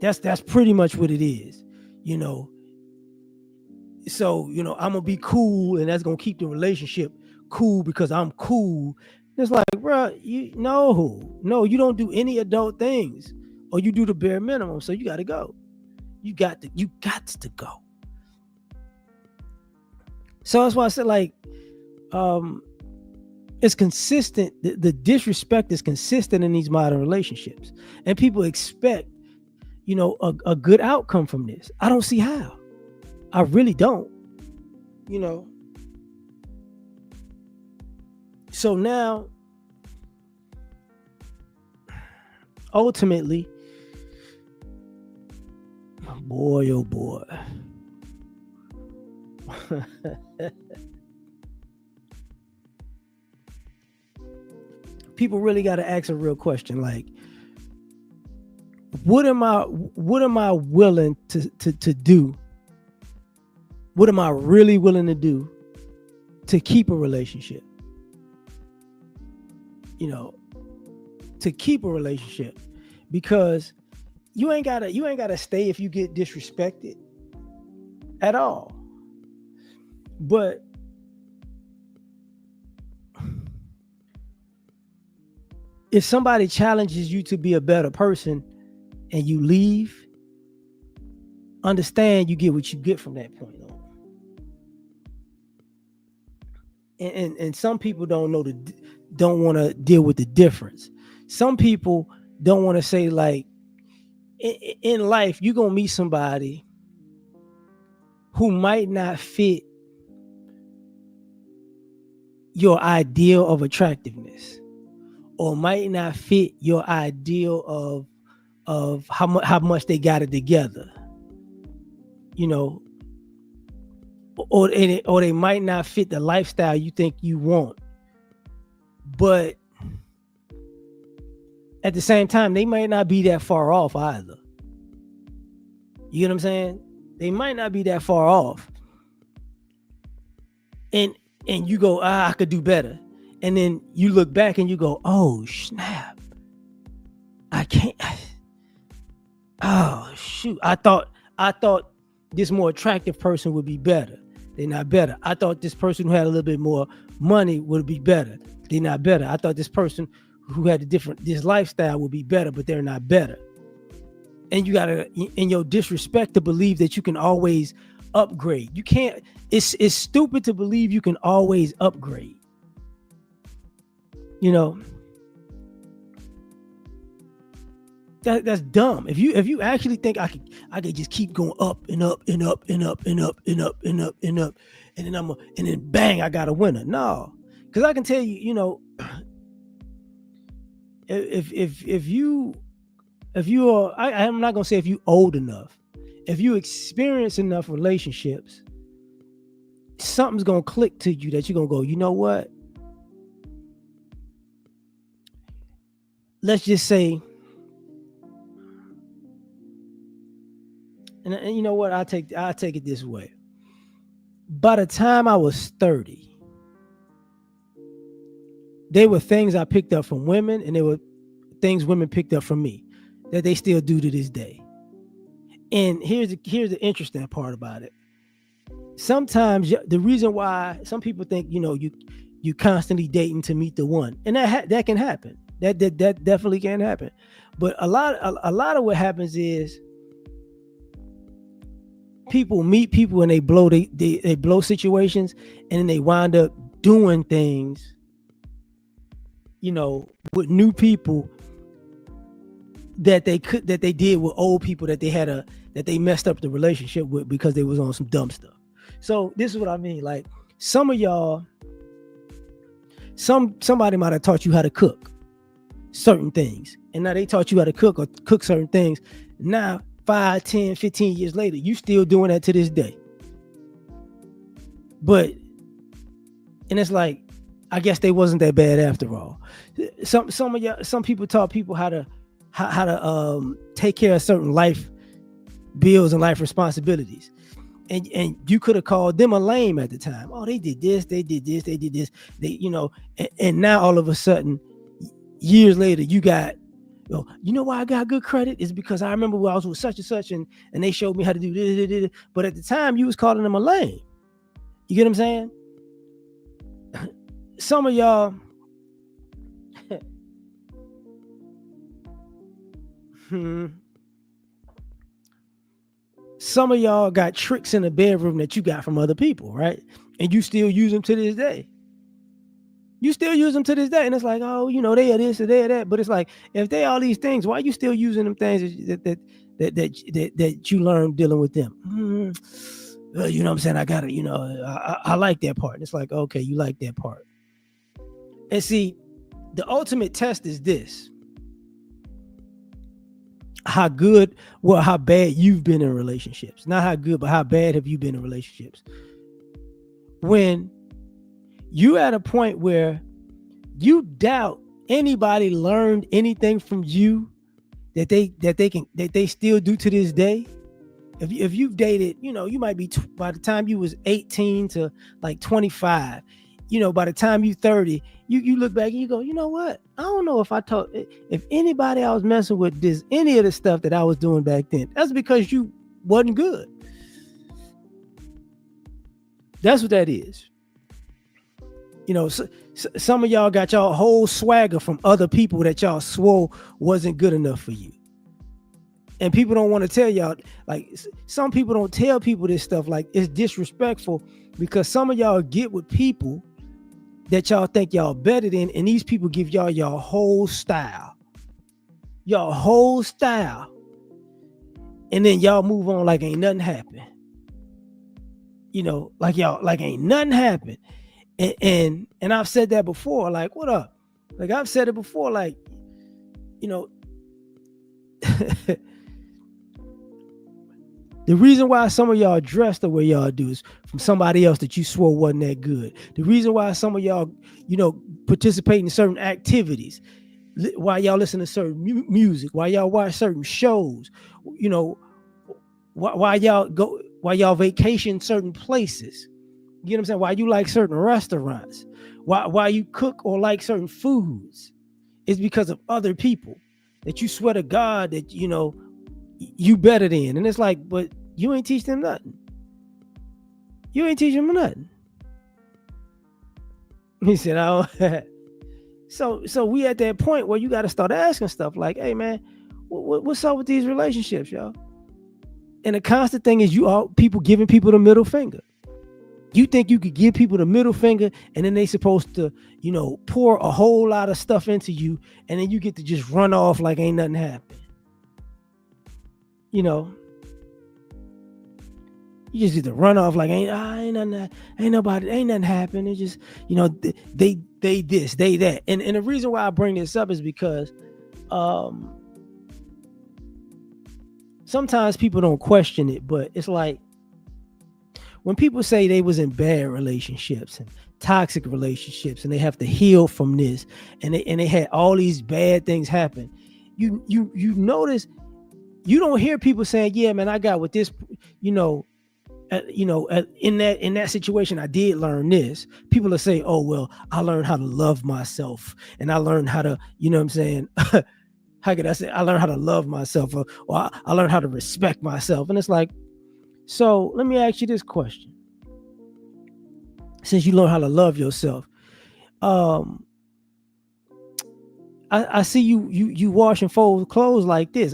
That's pretty much what it is, you know. So, I'm gonna be cool, and that's gonna keep the relationship cool because I'm cool. It's like, bro, no, you don't do any adult things, or you do the bare minimum. So you got to go. You got to go. So that's why I said, like, it's consistent. The disrespect is consistent in these modern relationships, and people expect, a good outcome from this. I don't see how. I really don't. You know. So now, ultimately, boy, oh boy. People really got to ask a real question, like, what am I willing to do? What am I really willing to do to keep a relationship? To keep a relationship, because you ain't gotta stay if you get disrespected at all. But if somebody challenges you to be a better person and you leave, understand you get what you get from that point on. And some people don't want to deal with the difference. Some people don't want to say, like, in life, you're going to meet somebody who might not fit your ideal of attractiveness, or might not fit your ideal of how much they got it together, or they might not fit the lifestyle you think you want. But at the same time, they might not be that far off either. You get what I'm saying? They might not be that far off. And you go, I could do better. And then you look back and you go, oh, snap. I can't. Oh, shoot. I thought this more attractive person would be better. They're not better. I thought this person who had a little bit more money would be better. They're not better. I thought this person who had this lifestyle would be better, but they're not better. And you gotta, in your disrespect, to believe that you can always upgrade. You can't. It's stupid to believe you can always upgrade. That's dumb. If you actually think I could just keep going up and up and up and up and up and up and up and up, and then bang, I got a winner. No, because I can tell you, if you are, I'm not gonna say if you old enough, if you experience enough relationships, something's gonna click to you that you're gonna go, you know what? Let's just say, and you know what? I'll take it this way. By the time I was 30, there were things I picked up from women, and there were things women picked up from me that they still do to this day. And here's the interesting part about it. Sometimes the reason why some people think, you constantly dating to meet the one, and that can happen. That definitely can happen. But a lot of what happens is people meet people and they blow situations, and then they wind up doing things, with new people that they did with old people that they messed up the relationship with because they was on some dumb stuff. So this is what I mean. Like, some of y'all, somebody might have taught you how to cook certain things, and now they taught you how to cook certain things. Now 5, 10, 15 years later, you still doing that to this day. And it's like, I guess they wasn't that bad after all. Some people taught people how to take care of certain life bills and life responsibilities. And you could have called them a lame at the time. Oh, they did this, they did this, and now all of a sudden, years later, you got Yo, you know why I got good credit is because I remember when I was with such and such, and they showed me how to do this. But at the time, you was calling them a lame. You get what I'm saying? Some of y'all, some of y'all got tricks in the bedroom that you got from other people, right? And you still use them to this day. You still use them to this day, and it's like, oh, they are this or they are that. But it's like, if they all these things, why are you still using them things that you learned dealing with them? Well, you know what I'm saying? I gotta, I like that part. And it's like, okay, you like that part. And see, the ultimate test is this: how bad you've been in relationships. Not how good, but how bad have you been in relationships? When you at a point where you doubt anybody learned anything from you that they still do to this day. If you've dated, you might be by the time you was 18 to like 25, by the time you 30, you look back and you go, you know what? I don't know if anybody I was messing with does any of the stuff that I was doing back then. That's because you wasn't good. That's what that is. Some of y'all got y'all whole swagger from other people that y'all swore wasn't good enough for you. And people don't want to tell y'all, like, some people don't tell people this stuff, like, it's disrespectful because some of y'all get with people that y'all think y'all better than, and these people give y'all your whole style. Your whole style. And then y'all move on like ain't nothing happened. Like ain't nothing happened. And I've said that before, like, what up? Like, I've said it before, like, the reason why some of y'all dress the way y'all do is from somebody else that you swore wasn't that good. The reason why some of y'all, participate in certain activities, why y'all listen to certain music, why y'all watch certain shows, why y'all vacation certain places. You know what I'm saying? Why you like certain restaurants, why you cook or like certain foods, is because of other people that you swear to God that you better than. And it's like, but you ain't teach them nothing. You ain't teach them nothing. He said, "Oh." So we at that point where you got to start asking stuff like, "Hey man, what's up with these relationships, y'all?" And the constant thing is people giving people the middle finger. You think you could give people the middle finger and then they supposed to, pour a whole lot of stuff into you, and then you get to just run off like ain't nothing happened. You just get to run off like ain't nothing happened. It's just, they this, they that. And the reason why I bring this up is because sometimes people don't question it, but it's like, when people say they was in bad relationships and toxic relationships and they have to heal from this, and they had all these bad things happen, you notice you don't hear people saying, yeah, man, I got with this, in that situation, I did learn this. People will say, oh, well, I learned how to love myself, and I learned how to, what I'm saying? How could I say? I learned how to love myself, or I learned how to respect myself. And it's like, so let me ask you this question. Since you learn how to love yourself, I see you wash and fold clothes like this,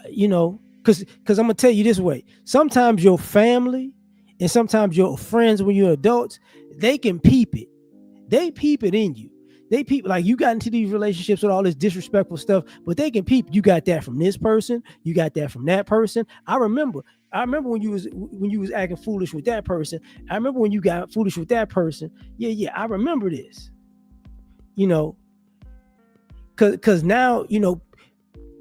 because I'm gonna tell you this way. Sometimes your family and sometimes your friends, when you're adults, they can peep it. They peep it in you. They peep, like, you got into these relationships with all this disrespectful stuff, but they can peep. You got that from this person. You got that from that person. I remember when you was acting foolish with that person. I remember when you got foolish with that person. Yeah. I remember this. Because now,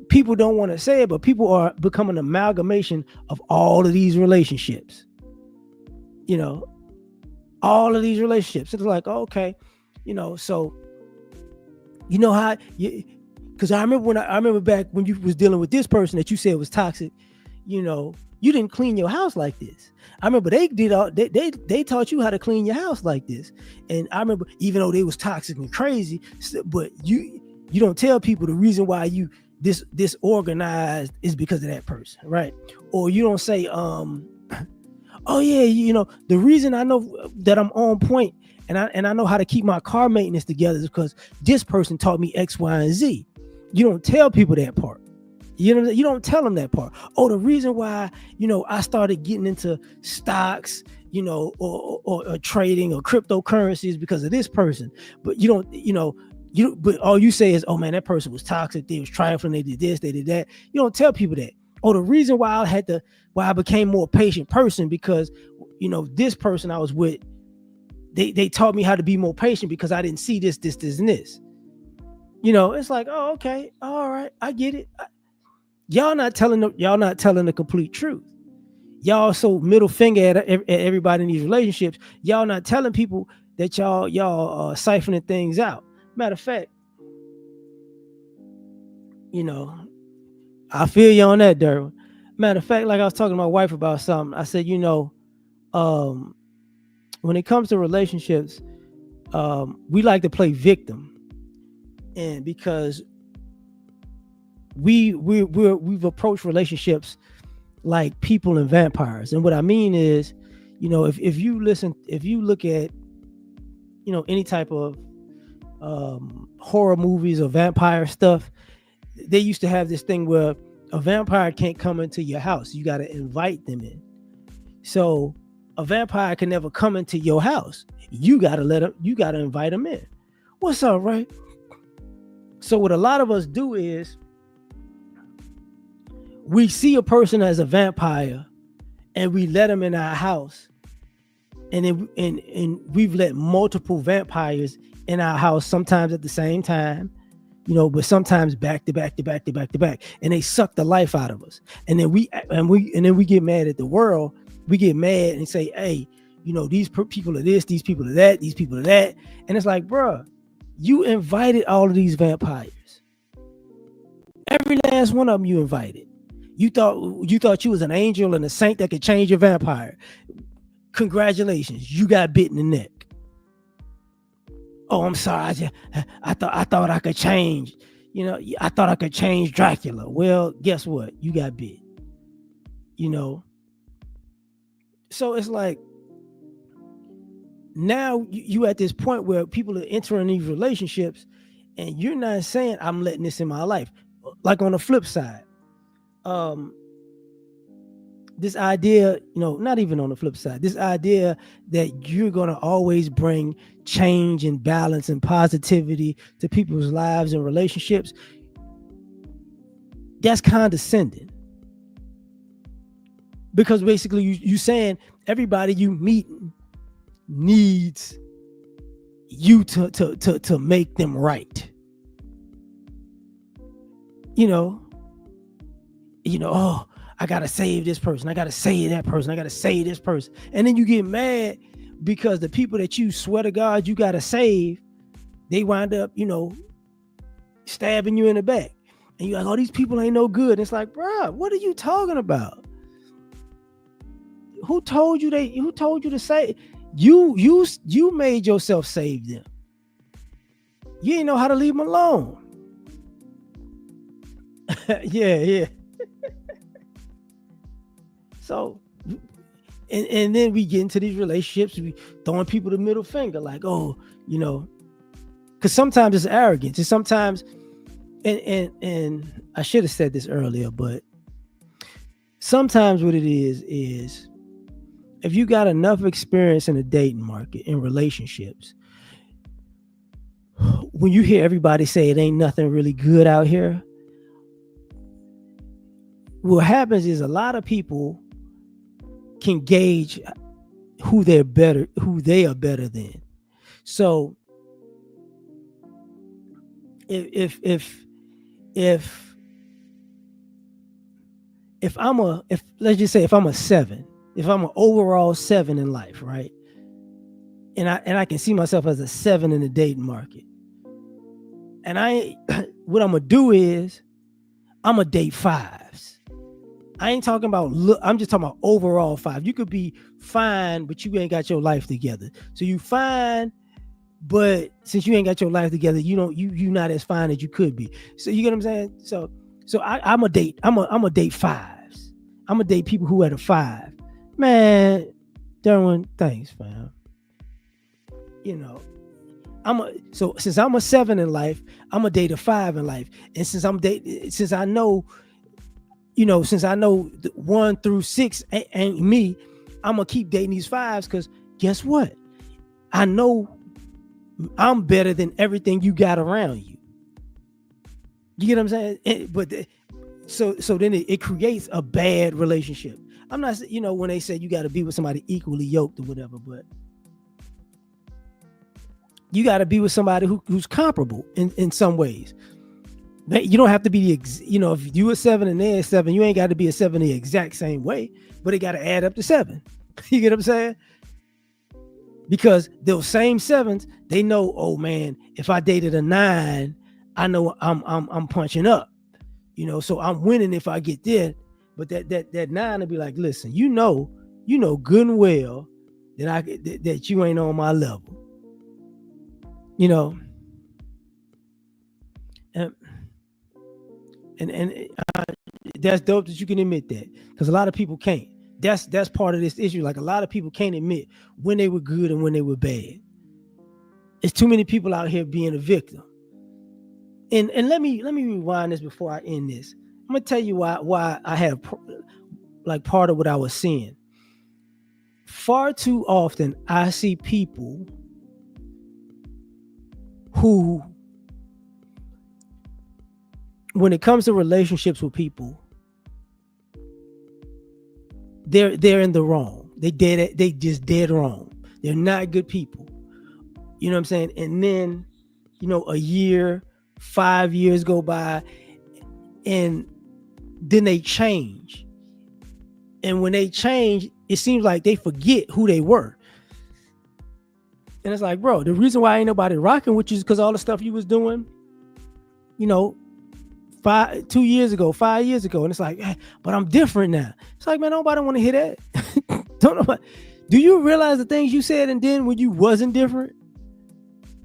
people don't want to say it, but people are becoming an amalgamation of all of these relationships. All of these relationships. It's like, okay, so how you, because I remember back when you was dealing with this person that you said was toxic, you didn't clean your house like this. I remember they taught you how to clean your house like this. And I remember, even though they was toxic and crazy, but you don't tell people the reason why you this disorganized is because of that person, right? Or you don't say, oh yeah, the reason I know that I'm on point and I know how to keep my car maintenance together is because this person taught me X, Y, and Z. You don't tell people that part. You don't tell them that part. Oh, the reason why I started getting into stocks, or trading or cryptocurrencies because of this person. But but all you say is, oh man, that person was toxic. They was trifling. They did this. They did that. You don't tell people that. Oh, the reason why I became more patient person because this person I was with, they taught me how to be more patient because I didn't see this, and this. It's like, oh, okay, all right, I get it. Y'all not telling the complete truth. Y'all so middle finger at everybody in these relationships. Y'all not telling people that y'all siphoning things out. Matter of fact, I feel you on that, Derwin. Matter of fact, like I was talking to my wife about something. I said, when it comes to relationships, we like to play victim, and because we've approached relationships like people and vampires. And what I mean is, if you look at any type of horror movies or vampire stuff, they used to have this thing where a vampire can't come into your house. You got to invite them in. So a vampire can never come into your house. You got to invite them in. What's up, right? So what a lot of us do is we see a person as a vampire and we let them in our house. And we've let multiple vampires in our house, sometimes at the same time, but sometimes back to back, and they suck the life out of us. And then we get mad at the world. We get mad and say, hey, these people are this, these people are that, these people are that. And it's like, bruh, you invited all of these vampires. Every last one of them you invited. You thought you was an angel and a saint that could change your vampire. Congratulations, you got bit in the neck. Oh, I'm sorry. I thought I could change. I thought I could change Dracula. Well, guess what? You got bit. So it's like now you at this point where people are entering these relationships, and you're not saying I'm letting this in my life. Like on the flip side, this idea, not even on the flip side, this idea that you're going to always bring change and balance and positivity to people's lives and relationships, that's condescending. Because basically you saying everybody you meet needs you to make them right. Oh, I gotta save this person. I gotta save that person. I gotta save this person. And then you get mad because the people that you swear to God you gotta save, they wind up, stabbing you in the back. And you're like, oh, these people ain't no good. And it's like, bro, what are you talking about? Who told you to save? You made yourself save them. You didn't know how to leave them alone. Yeah. So, and then we get into these relationships, we throwing people the middle finger, like, oh, because sometimes it's arrogance, and sometimes, and I should have said this earlier, but sometimes what it is if you got enough experience in the dating market, in relationships, when you hear everybody say it ain't nothing really good out here, what happens is a lot of people can gauge who they are better than. So if let's just say if I'm a 7, if I'm an overall 7 in life, right? And I can see myself as a 7 in the dating market. And what I'm gonna do is I'm gonna date 5s. I ain't talking about look, I'm just talking about overall 5. You could be fine, but you ain't got your life together. So you fine, but since you ain't got your life together, you not as fine as you could be. So you get what I'm saying? So So I'm a date. I'm a date fives. I'm a date people who at a five. Man, Derwin, thanks, fam. You know, so since I'm a seven in life, I'm a date a five in life. And since I know, since I know 1 through 6 ain't me, I'm gonna keep dating these fives because guess what? I know I'm better than everything you got around you. You get what I'm saying? So then it creates a bad relationship. I'm not, when they say you got to be with somebody equally yoked or whatever, but you got to be with somebody who's comparable in some ways. You don't have to be if you a 7 and they're a 7, you ain't got to be a 7 the exact same way, but it got to add up to 7. You get what I'm saying? Because those same 7s, they know, oh man, if I dated a 9, I know I'm punching up. So I'm winning if I get there. But that 9 will be like, listen, you know good and well that you ain't on my level. And that's dope that you can admit that, because a lot of people can't. That's part of this issue. Like, a lot of people can't admit when they were good and when they were bad. It's too many people out here being a victim. And let me rewind this before I end this. I'm gonna tell you why I had part of what I was seeing. Far too often I see people who, when it comes to relationships with people, they're in the wrong. They just dead wrong. They're not good people. You know what I'm saying? And then, a year, 5 years go by, and then they change. And when they change, it seems like they forget who they were. And it's like, bro, the reason why ain't nobody rocking with you is because all the stuff you was doing, 2 years ago, 5 years ago. And it's like, but I'm different now. It's like, man, nobody want to hear that. Do you realize the things you said and then when you wasn't different?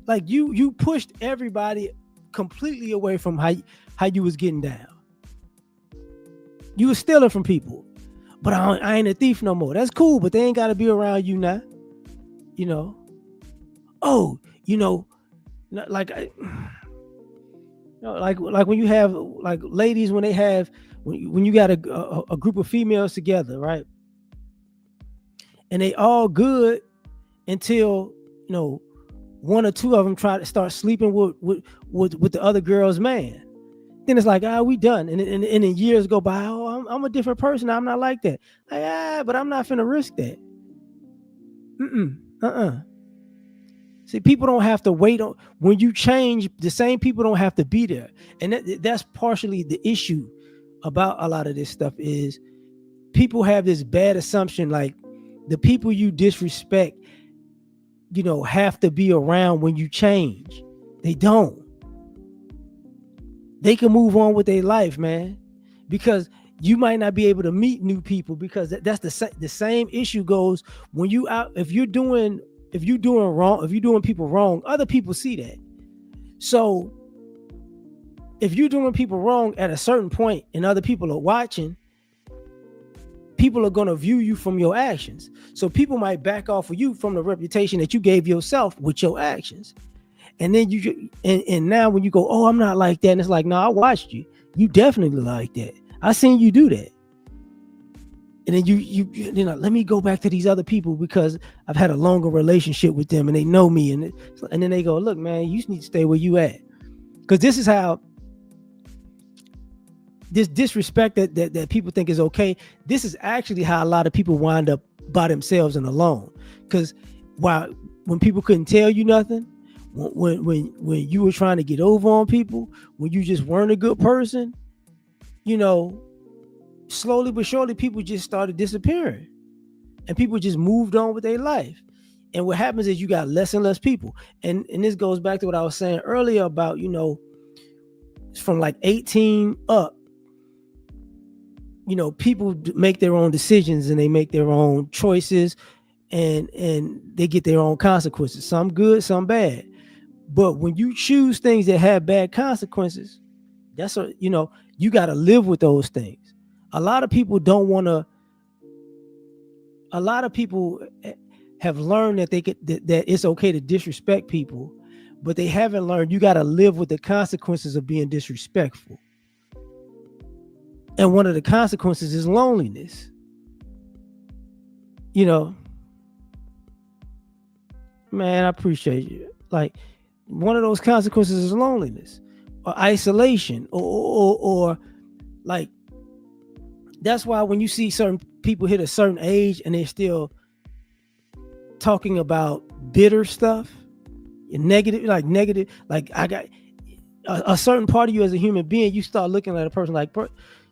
Like, you pushed everybody completely away from how you was getting down. You was stealing from people. But I ain't a thief no more. That's cool, but they ain't got to be around you now. Like when you have like ladies, when they have when you got a group of females together, right? And they all good until one or two of them try to start sleeping with the other girl's man. Then it's like, we done. And then years go by. Oh, I'm a different person. I'm not like that. Like, but I'm not finna risk that. See, people don't have to wait on when you change. The same people don't have to be there, and that's partially the issue about a lot of this stuff. Is people have this bad assumption, like the people you disrespect, have to be around when you change. They don't. They can move on with their life, man, because you might not be able to meet new people, because that's the same issue goes when you out. If you're doing wrong, if you're doing people wrong, other people see that. So if you're doing people wrong at a certain point and other people are watching, people are going to view you from your actions. So people might back off of you from the reputation that you gave yourself with your actions. And then and now when you go, oh, I'm not like that. And it's like, no, I watched you. You definitely like that. I seen you do that. And then you let me go back to these other people because I've had a longer relationship with them and they know me. And then they go, look, man, you need to stay where you at. Because this is how this disrespect that people think is okay. This is actually how a lot of people wind up by themselves and alone. Because when people couldn't tell you nothing, when you were trying to get over on people, when you just weren't a good person, slowly but surely people just started disappearing and people just moved on with their life. And what happens is you got less and less people. And this goes back to what I was saying earlier about, from like 18 up, people make their own decisions and they make their own choices and they get their own consequences, some good, some bad. But when you choose things that have bad consequences, That's you got to live with those things. A lot of people don't want to. A lot of people have learned that that it's okay to disrespect people, but they haven't learned you got to live with the consequences of being disrespectful. And one of the consequences is loneliness. You know, man, I appreciate you. Like, one of those consequences is loneliness or isolation or like, that's why when you see certain people hit a certain age and they're still talking about bitter stuff, negative, like I got a certain part of you as a human being, you start looking at a person like,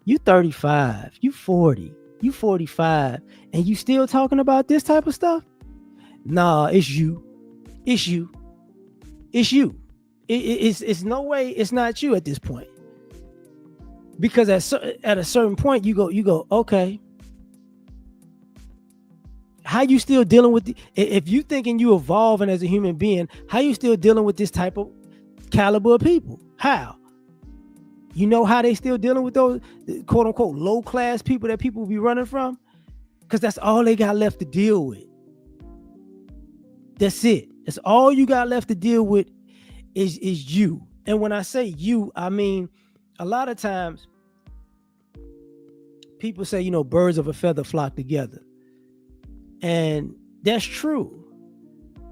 you 35, you 40, you 45, and you still talking about this type of stuff? Nah, it's you. It's you. It's you. It's no way it's not you at this point. Because at a certain point you go, okay, how you still dealing with if you thinking you evolving as a human being, how you still dealing with this type of caliber of people? How? You know how they still dealing with those quote unquote low class people that people be running from? Because that's all they got left to deal with. That's it. That's all you got left to deal with is you. And when I say you, I mean a lot of times people say, birds of a feather flock together. And that's true.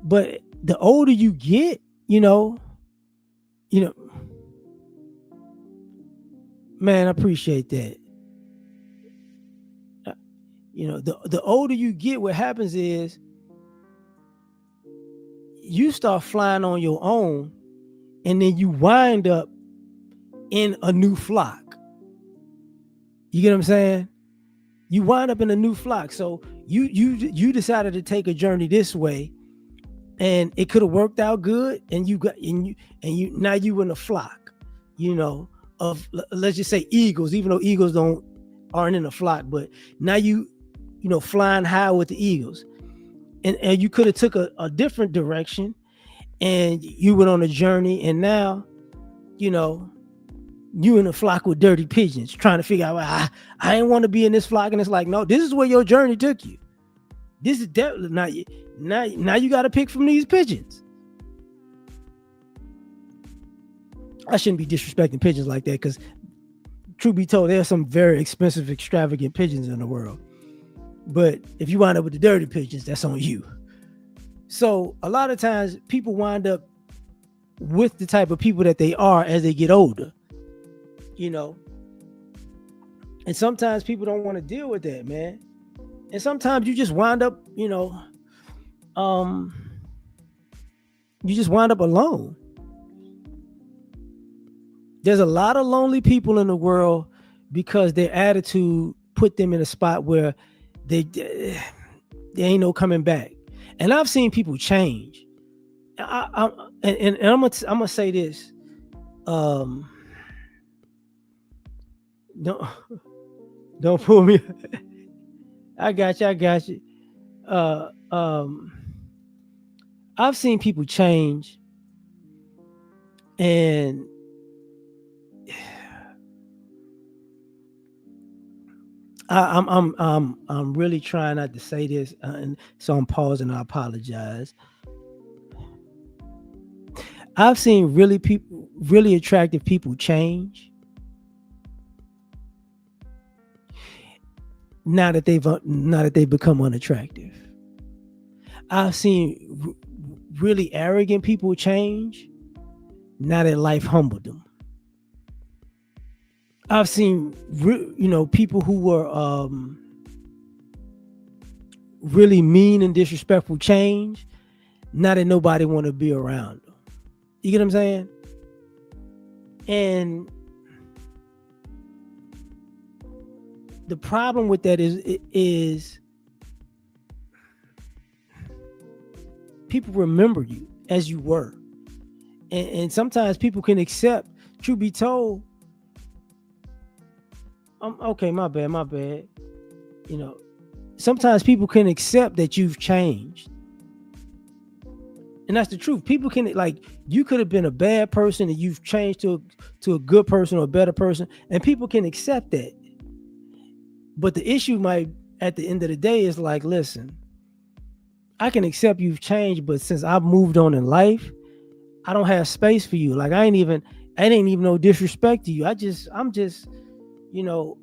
But the older you get, man, I appreciate that. The older you get, what happens is you start flying on your own, and then you wind up in a new flock. You get what I'm saying? You wind up in a new flock. So you decided to take a journey this way, and it could have worked out good, and you now you in a flock, of, let's just say, eagles, even though eagles aren't in a flock, but now you flying high with the eagles. And you could have took a different direction, and you went on a journey, and now, you in a flock with dirty pigeons trying to figure out, well, I didn't want to be in this flock. And it's like, no, this is where your journey took you. This is definitely not. Now you got to pick from these pigeons. I shouldn't be disrespecting pigeons like that, because truth be told, there are some very expensive, extravagant pigeons in the world. But if you wind up with the dirty pigeons, that's on you. So a lot of times people wind up with the type of people that they are as they get older, and sometimes people don't want to deal with that, man. And sometimes you just wind up, you just wind up alone. There's a lot of lonely people in the world because their attitude put them in a spot where they ain't no coming back. And I've seen people change. I'm gonna say this. Don't pull me. I got you. I've seen people change, and I'm really trying not to say this, and so I'm pausing. I apologize. I've seen really attractive people change now that they've become unattractive. I've seen really arrogant people change now that life humbled them. I've seen people who were really mean and disrespectful change now that nobody want to be around them. You get what I'm saying? And the problem with that is people remember you as you were. And sometimes people can accept, truth be told, okay, my bad. Sometimes people can accept that you've changed. And that's the truth. People can, like, you could have been a bad person and you've changed to a good person or a better person, and people can accept that. But the issue might, at the end of the day, is like, listen, I can accept you've changed, but since I've moved on in life, I don't have space for you. Like, I ain't even no disrespect to you. I'm just, you know,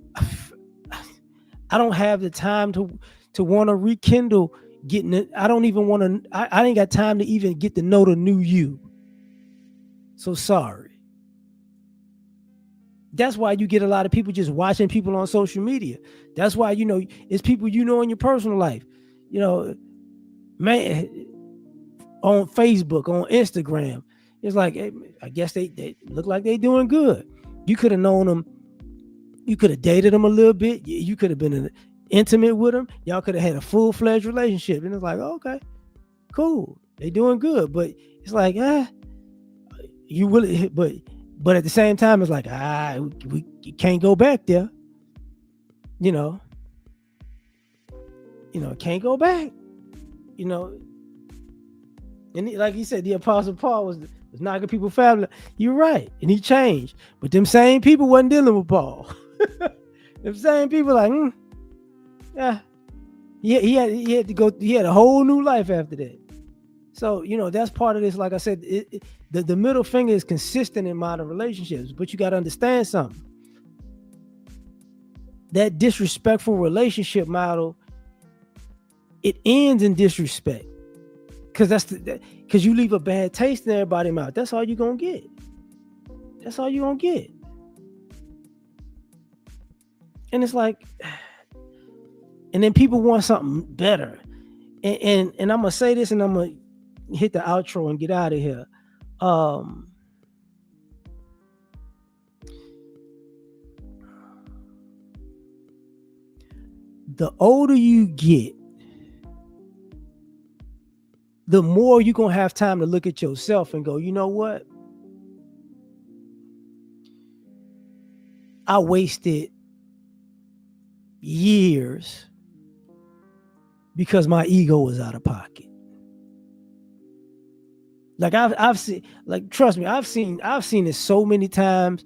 I don't have the time to want to rekindle getting it. I don't even want to. I ain't got time to even get to know the new you. So sorry. That's why you get a lot of people just watching people on social media. That's why, it's people in your personal life. Man, on Facebook, on Instagram, it's like, I guess they look like they doing good. You could have known them. You could have dated them a little bit. You could have been intimate with them. Y'all could have had a full-fledged relationship. And it's like, okay, cool. They doing good. But it's like, you will, but at the same time, it's like, we can't go back there. Can't go back. And like he said, the Apostle Paul was knocking people family. You're right, and he changed. But them same people wasn't dealing with Paul. Them same people like, yeah, he had to go. He had a whole new life after that. So that's part of this. Like I said, the middle finger is consistent in modern relationships, but you got to understand something. That disrespectful relationship model, it ends in disrespect. Because you leave a bad taste in everybody's mouth. That's all you're going to get. That's all you're going to get. And it's like, and then people want something better. And I'm going to say this, and I'm going to hit the outro and get out of here. The older you get, the more you're going to have time to look at yourself and go, you know what? I wasted years because my ego was out of pocket. Like I've seen, like, trust me, I've seen it so many times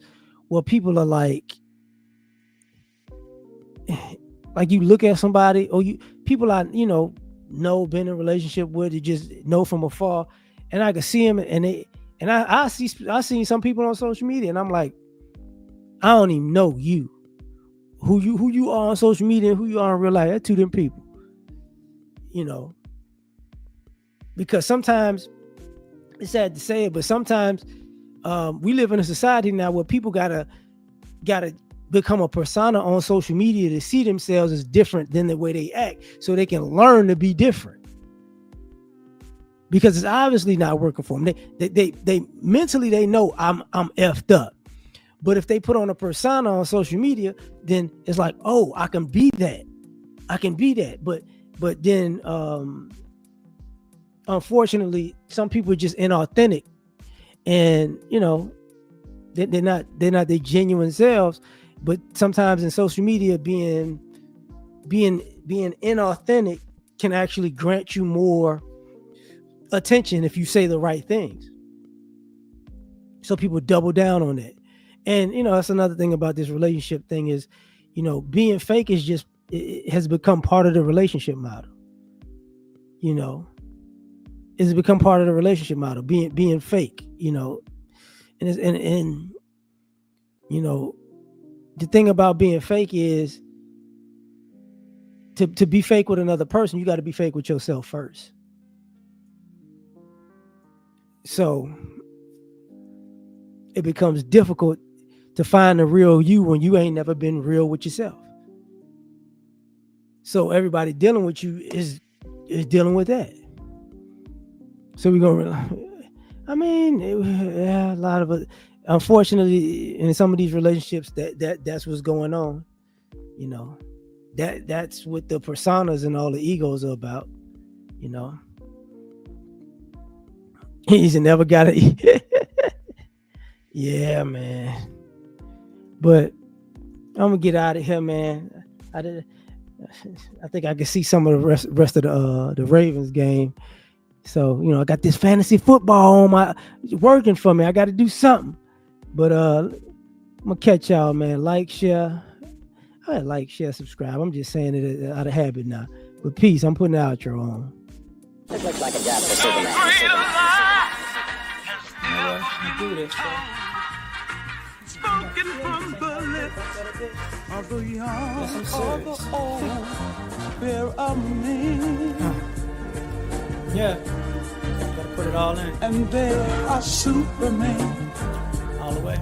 where people are like you look at somebody, or people I know, been in a relationship with, you just know from afar, and I can see them, and I seen some people on social media, and I'm like, I don't even know you, who you are on social media and who you are in real life. That's two different people, because sometimes, it's sad to say it, but sometimes we live in a society now where people gotta become a persona on social media to see themselves as different than the way they act, so they can learn to be different. Because it's obviously not working for them. They mentally, they know I'm effed up. But if they put on a persona on social media, then it's like, oh, I can be that. But then unfortunately, some people are just inauthentic, and they're not their genuine selves. But sometimes in social media, being inauthentic can actually grant you more attention if you say the right things. So people double down on that. And that's another thing about this relationship thing is, being fake is just, it has become part of the relationship model. It's become part of the relationship model, being fake, and the thing about being fake is, to be fake with another person, you got to be fake with yourself first. So it becomes difficult to find the real you when you ain't never been real with yourself. So everybody dealing with you is dealing with that. So we're gonna, a lot of it. Unfortunately, in some of these relationships, that's what's going on. That's what the personas and all the egos are about. He's never got it. Yeah, man. But I'm gonna get out of here, man. I think I can see some of the rest of the Ravens game. So, I got this fantasy football on my working for me. I got to do something. But I'm gonna catch y'all, man. Like, share. Like, share, subscribe. I'm just saying it out of habit now. But peace. I'm putting the outro on. It looks like a job for Superman. You do this. Spoken from the lips of the young or the old, fear of me. Yeah. Gotta put it all in. And they are Superman. All the way.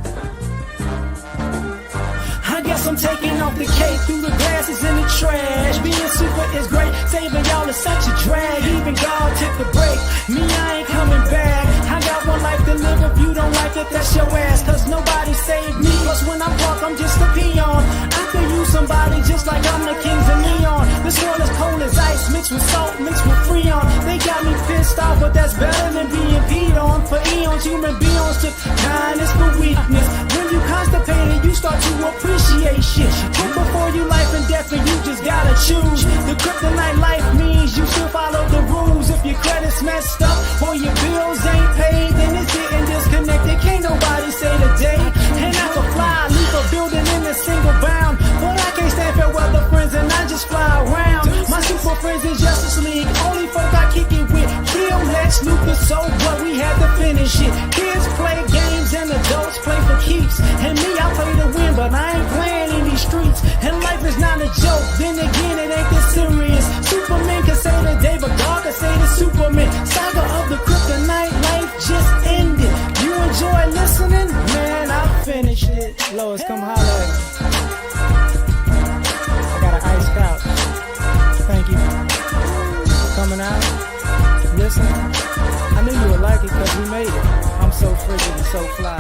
I guess I'm taking off the cake through the glasses in the trash. Being super is great, saving y'all is such a drag. Even God took a break, me I ain't coming back. I got one life to live, if you don't like it, that's your ass. Cause nobody saved me, plus when I walk, I'm just a peon. I could use somebody just like I'm the kings of neon. This world is cold as ice, mixed with salt, mixed with freon. They got me pissed off, but that's better than being peed on. For eons, human beings took kindness for weakness. When you constipated, you start to appreciate shit. Put before you life and death, and you just gotta choose. The kryptonite life means you still follow the rules. If your credit's messed up or your bills ain't paid, then it's getting disconnected. Can't nobody say the day. And I can fly, leave a building in a single bound, but I can't stand fair weather friends, and I just fly around. My super friends is Justice League. Only folk I kick it with. Kill Lex Luthor, so what? We had to finish it. Kids play games and adults play for keeps. And me, I play to win, but I ain't playing in these streets. And life is not a joke. Then again, it ain't this serious. Superman can say the day, but God can say the Superman. Saga of the kryptonite, life just ended. You enjoy listening? Man, I finished it. Lois, come holler at me. I got an ice couch. Thank you. Coming out. Listen. I knew you would like it because we made it. I'm so frigid and so fly.